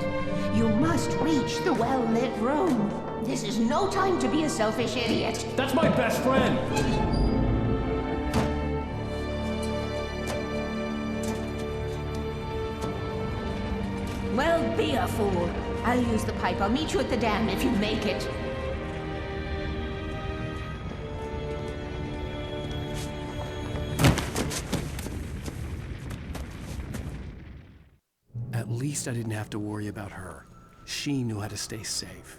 F: You must reach the well-lit room. This is no time to be a selfish idiot.
I: That's my best friend!
F: Well, be a fool. I'll use the pipe. I'll meet you at the dam if you make it.
A: At least I didn't have to worry about her. She knew how to stay safe.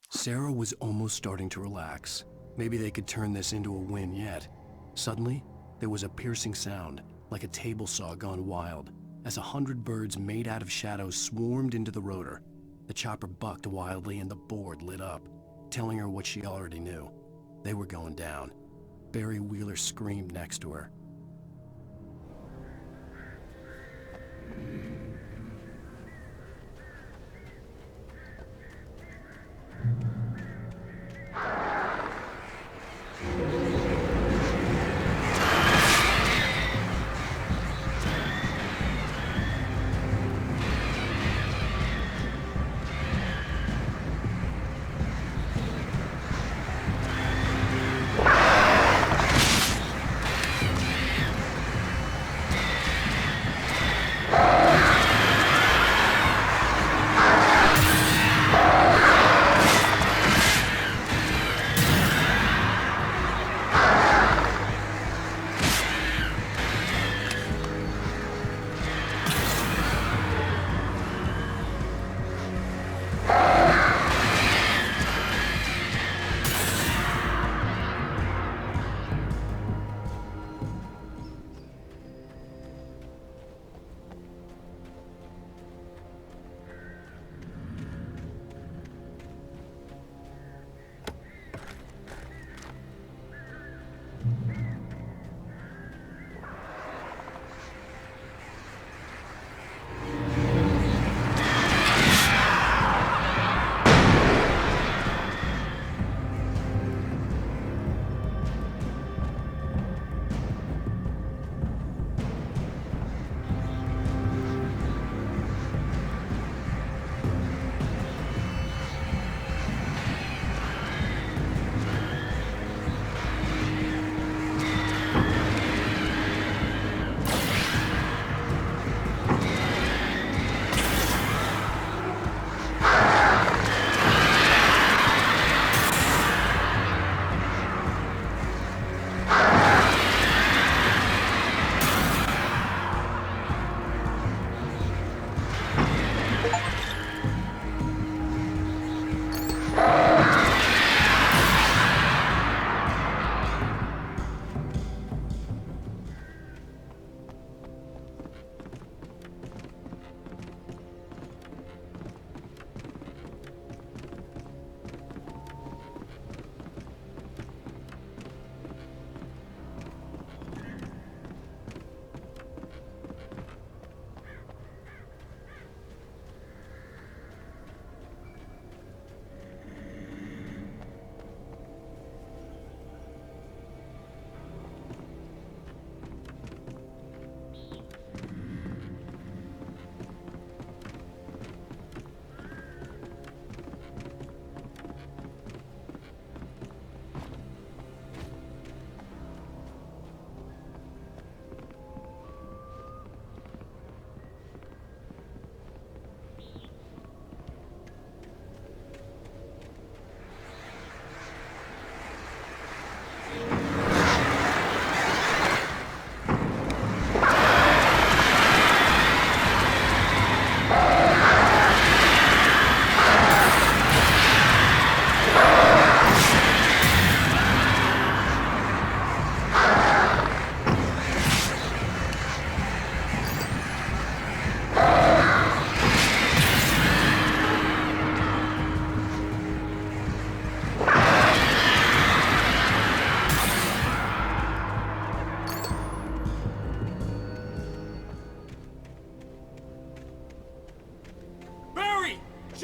A: Sarah was almost starting to relax. Maybe they could turn this into a win yet. Suddenly, there was a piercing sound, like a table saw gone wild, as 100 birds made out of shadows swarmed into the rotor. The chopper bucked wildly and the board lit up, telling her what she already knew. They were going down. Barry Wheeler screamed next to her.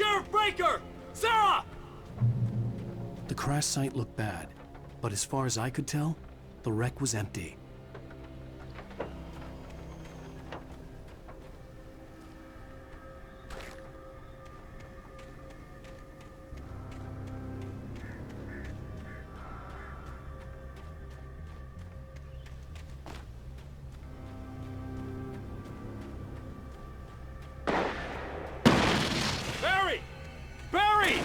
I: Sheriff Baker! Sarah!
A: The crash site looked bad, but as far as I could tell, the wreck was empty.
I: Barry! Barry!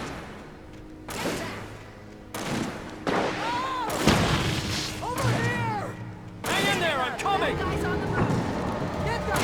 G: Over here!
I: Hang in there, I'm coming!
C: Guys on the roof.
G: Get the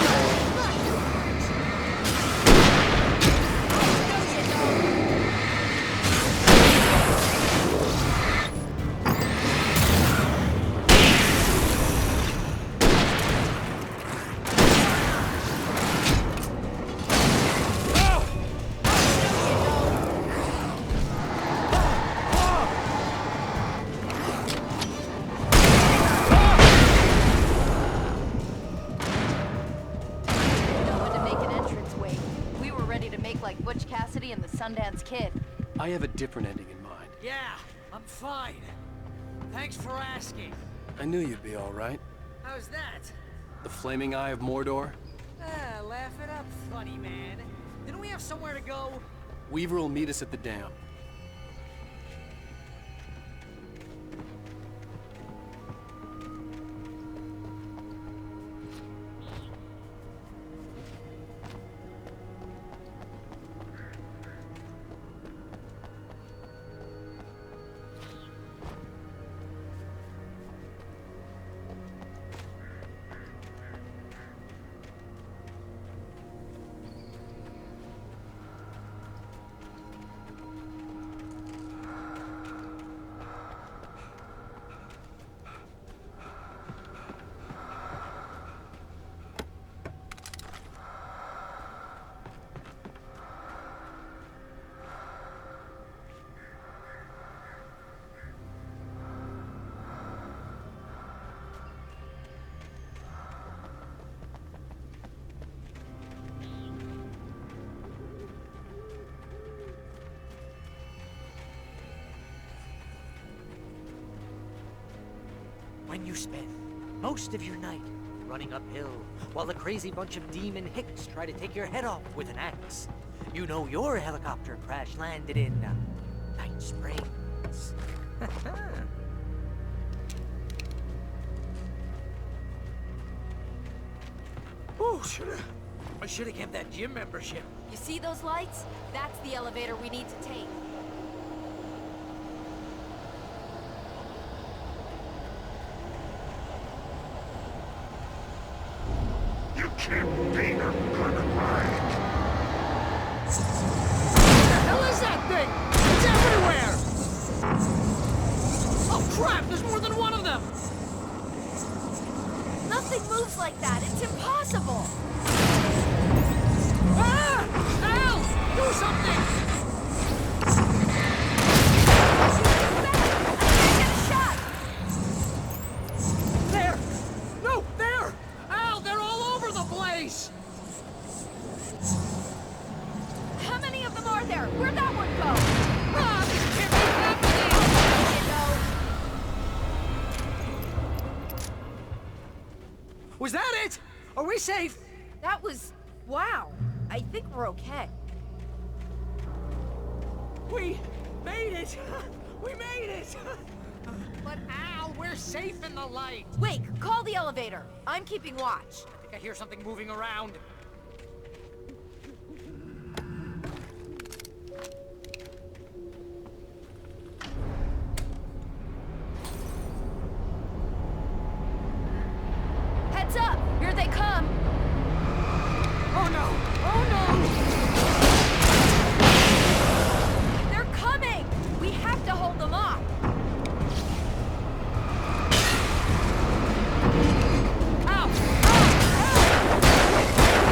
C: And the Sundance Kid.
A: I have a different ending in mind.
G: Yeah, I'm fine. Thanks for asking.
A: I knew you'd be all right.
G: How's that?
A: The flaming eye of Mordor?
G: Laugh it up, funny man. Didn't we have somewhere to go?
A: Weaver will meet us at the dam.
G: When you spend most of your night running uphill while a crazy bunch of demon hicks try to take your head off with an axe, you know your helicopter crash landed in Night Springs. Oh, I should have kept that gym membership.
C: You see those lights? That's the elevator we need to take.
H: You can't be a good ride.
G: What the hell is that thing? It's everywhere! Oh crap, there's more than one of them!
C: Nothing moves like that. It's impossible.
G: Ah! Al! Do something! There! No, there! Al, they're all over the place!
C: How many of them are there? Where'd that one go?
G: Ah, this can't be happening! Was that it? Are we safe?
C: That was... wow. I think we're okay.
G: We made it! We made it! But Al, we're safe in the light!
C: Wait, call the elevator. I'm keeping watch.
G: I think I hear something moving around.
C: Heads up! Here they come!
G: Oh no! Oh no!
C: They're coming! We have to hold them off!
G: Ow! Ow! Ow!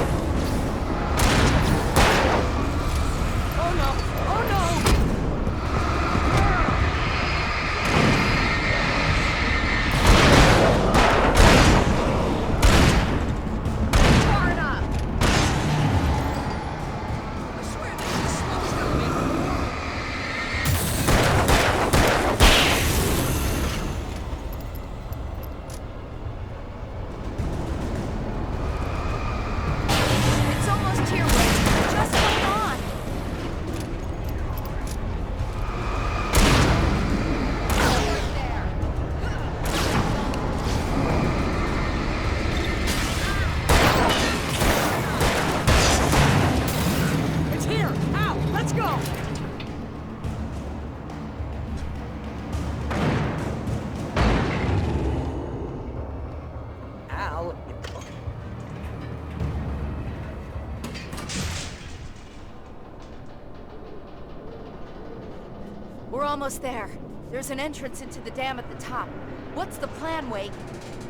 C: We're almost there. There's an entrance into the dam at the top. What's the plan, Wake?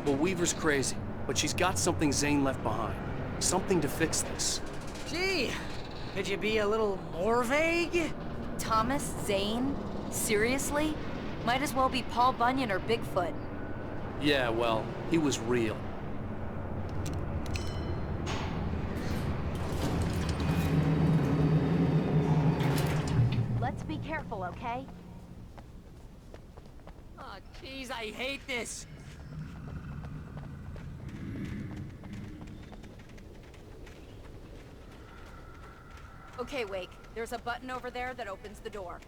A: Well, Weaver's crazy, but she's got something Zane left behind. Something to fix this.
G: Gee, could you be a little more vague?
C: Thomas Zane? Seriously? Might as well be Paul Bunyan or Bigfoot.
A: Yeah, well, he was real.
C: Let's be careful, okay?
G: Oh, jeez, I hate this.
C: Okay, Wake. There's a button over there that opens the door.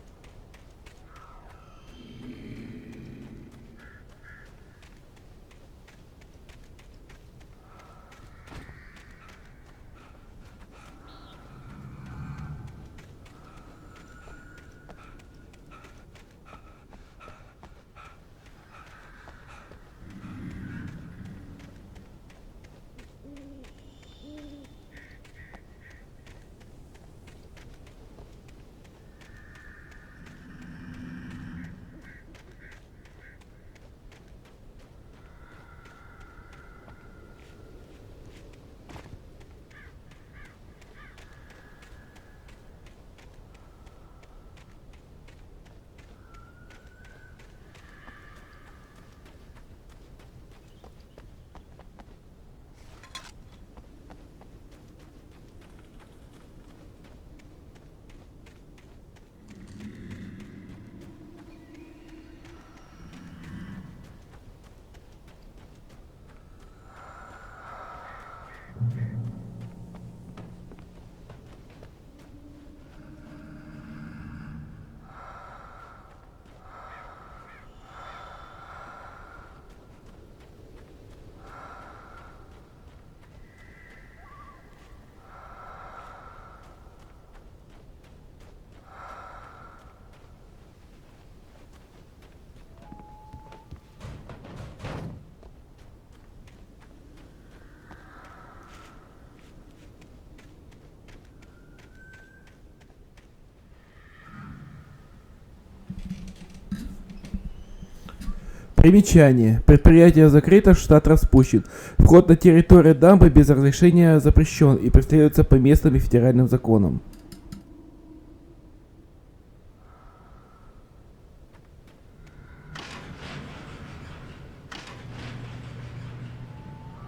N: Примечание. Предприятие закрыто, штат распущен. Вход на территорию дамбы без разрешения запрещен и преследуется по местным и федеральным законам.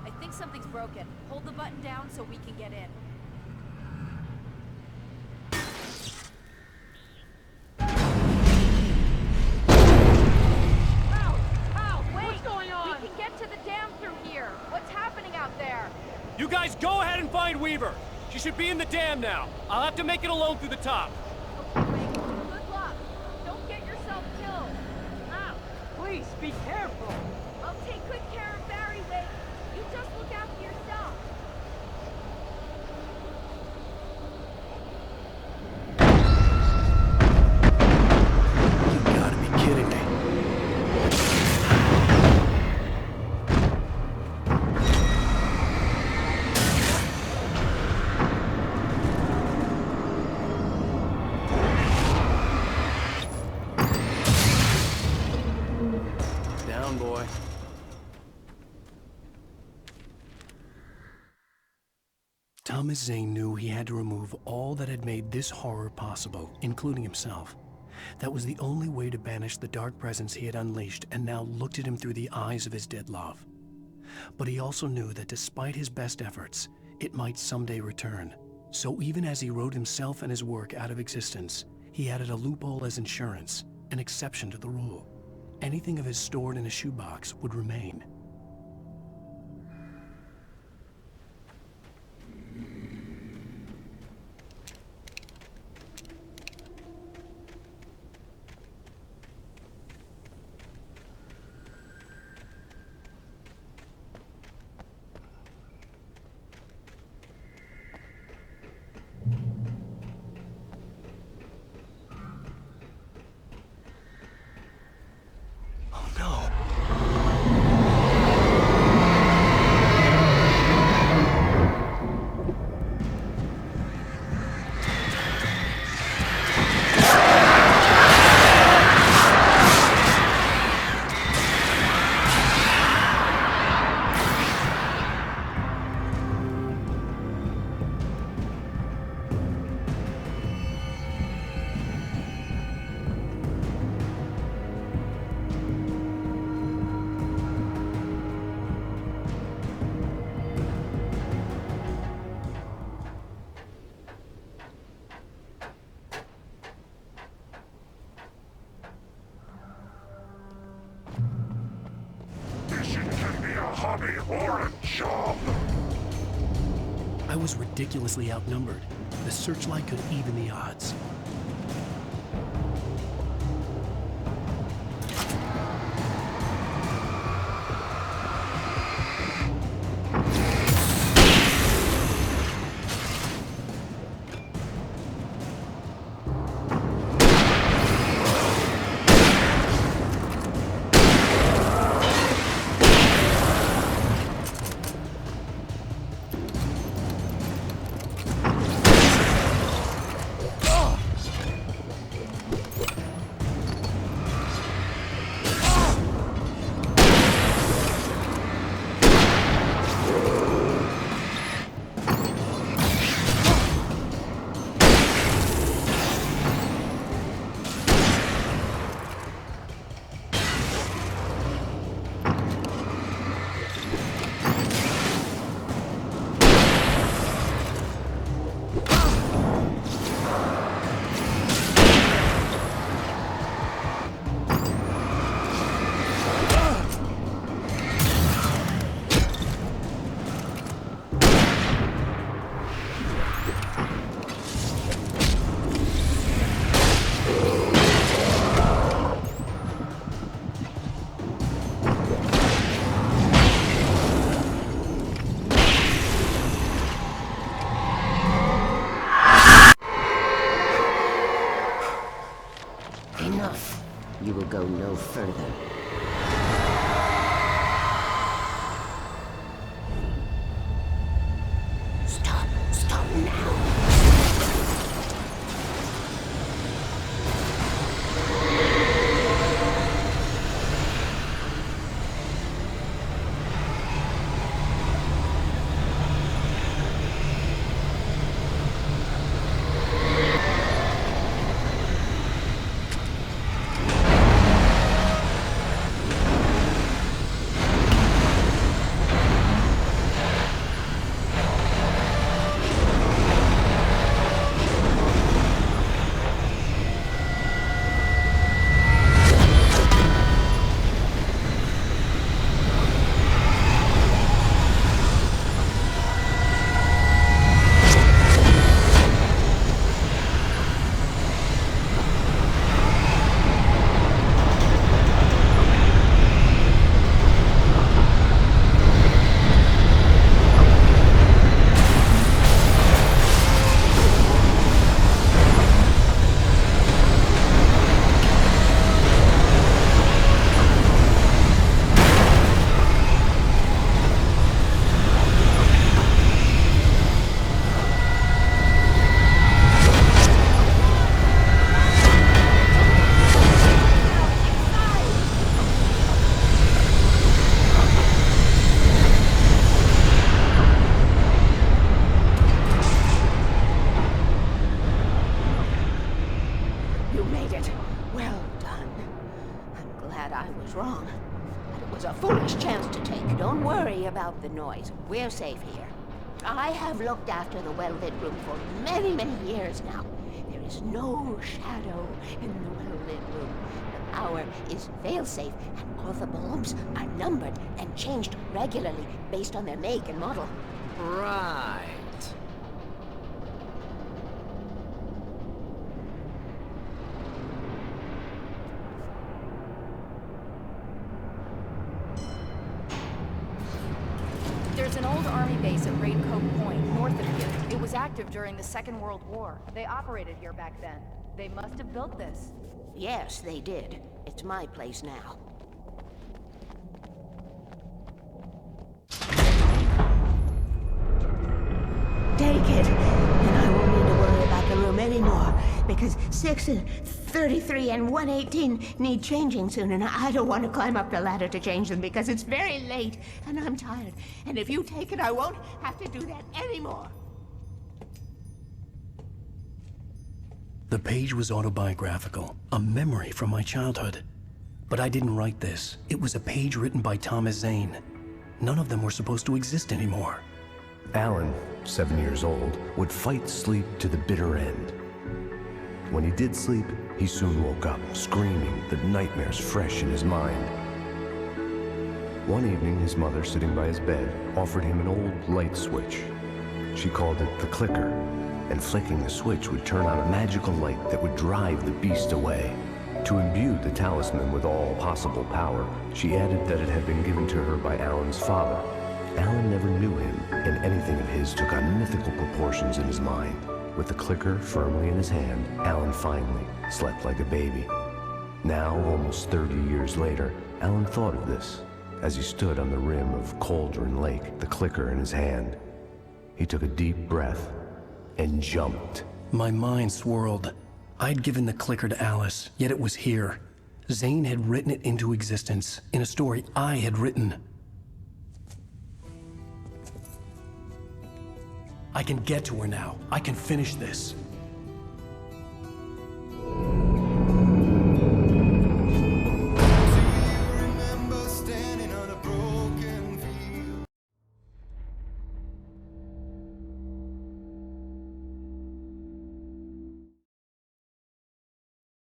C: I think something's broken. Hold the button down so we can get in.
I: You guys go ahead and find Weaver. She should be in the dam now. I'll have to make it alone through the top.
C: Okay, Wake. Good luck. Don't get yourself killed.
G: Ow! Please, be careful.
C: I'll take good care of Barry, Wake. You just look after yourself.
A: You gotta be kidding me. Boy. Thomas Zane knew he had to remove all that had made this horror possible, including himself. That was the only way to banish the dark presence he had unleashed and now looked at him through the eyes of his dead love. But he also knew that despite his best efforts, it might someday return. So even as he wrote himself and his work out of existence, he added a loophole as insurance, an exception to the rule. Anything of his stored in a shoebox would remain. was ridiculously outnumbered. The searchlight could even the odds.
F: Enough. You will go no further. Stop. Stop now. About the noise. We're safe here. I have looked after the well-lit room for many, many years now. There is no shadow in the well-lit room. The power is fail-safe, and all the bulbs are numbered and changed regularly based on their make and model.
G: Right.
C: There's an old army base at Raincoat Point, north of here. It was active during the Second World War. They operated here back then. They must have built this.
F: Yes, they did. It's my place now. Take it, and I won't need to worry about the room anymore, because 6 and 33 and 118 need changing soon, and I don't want to climb up the ladder to change them because it's very late, and I'm tired. And if you take it, I won't have to do that anymore.
A: The page was autobiographical, a memory from my childhood. But I didn't write this. It was a page written by Thomas Zane. None of them were supposed to exist anymore.
S: Alan, 7 years old, would fight sleep to the bitter end. When he did sleep, he soon woke up, screaming, the nightmares fresh in his mind. One evening, his mother, sitting by his bed, offered him an old light switch. She called it the clicker, and flicking the switch would turn on a magical light that would drive the beast away. To imbue the talisman with all possible power, she added that it had been given to her by Alan's father. Alan never knew him, and anything of his took on mythical proportions in his mind. With the clicker firmly in his hand, Alan finally slept like a baby. Now, almost 30 years later, Alan thought of this as he stood on the rim of Cauldron Lake, the clicker in his hand. He took a deep breath and jumped.
A: My mind swirled. I'd given the clicker to Alice, yet it was here. Zane had written it into existence in a story I had written. I can get to her now. I can finish this.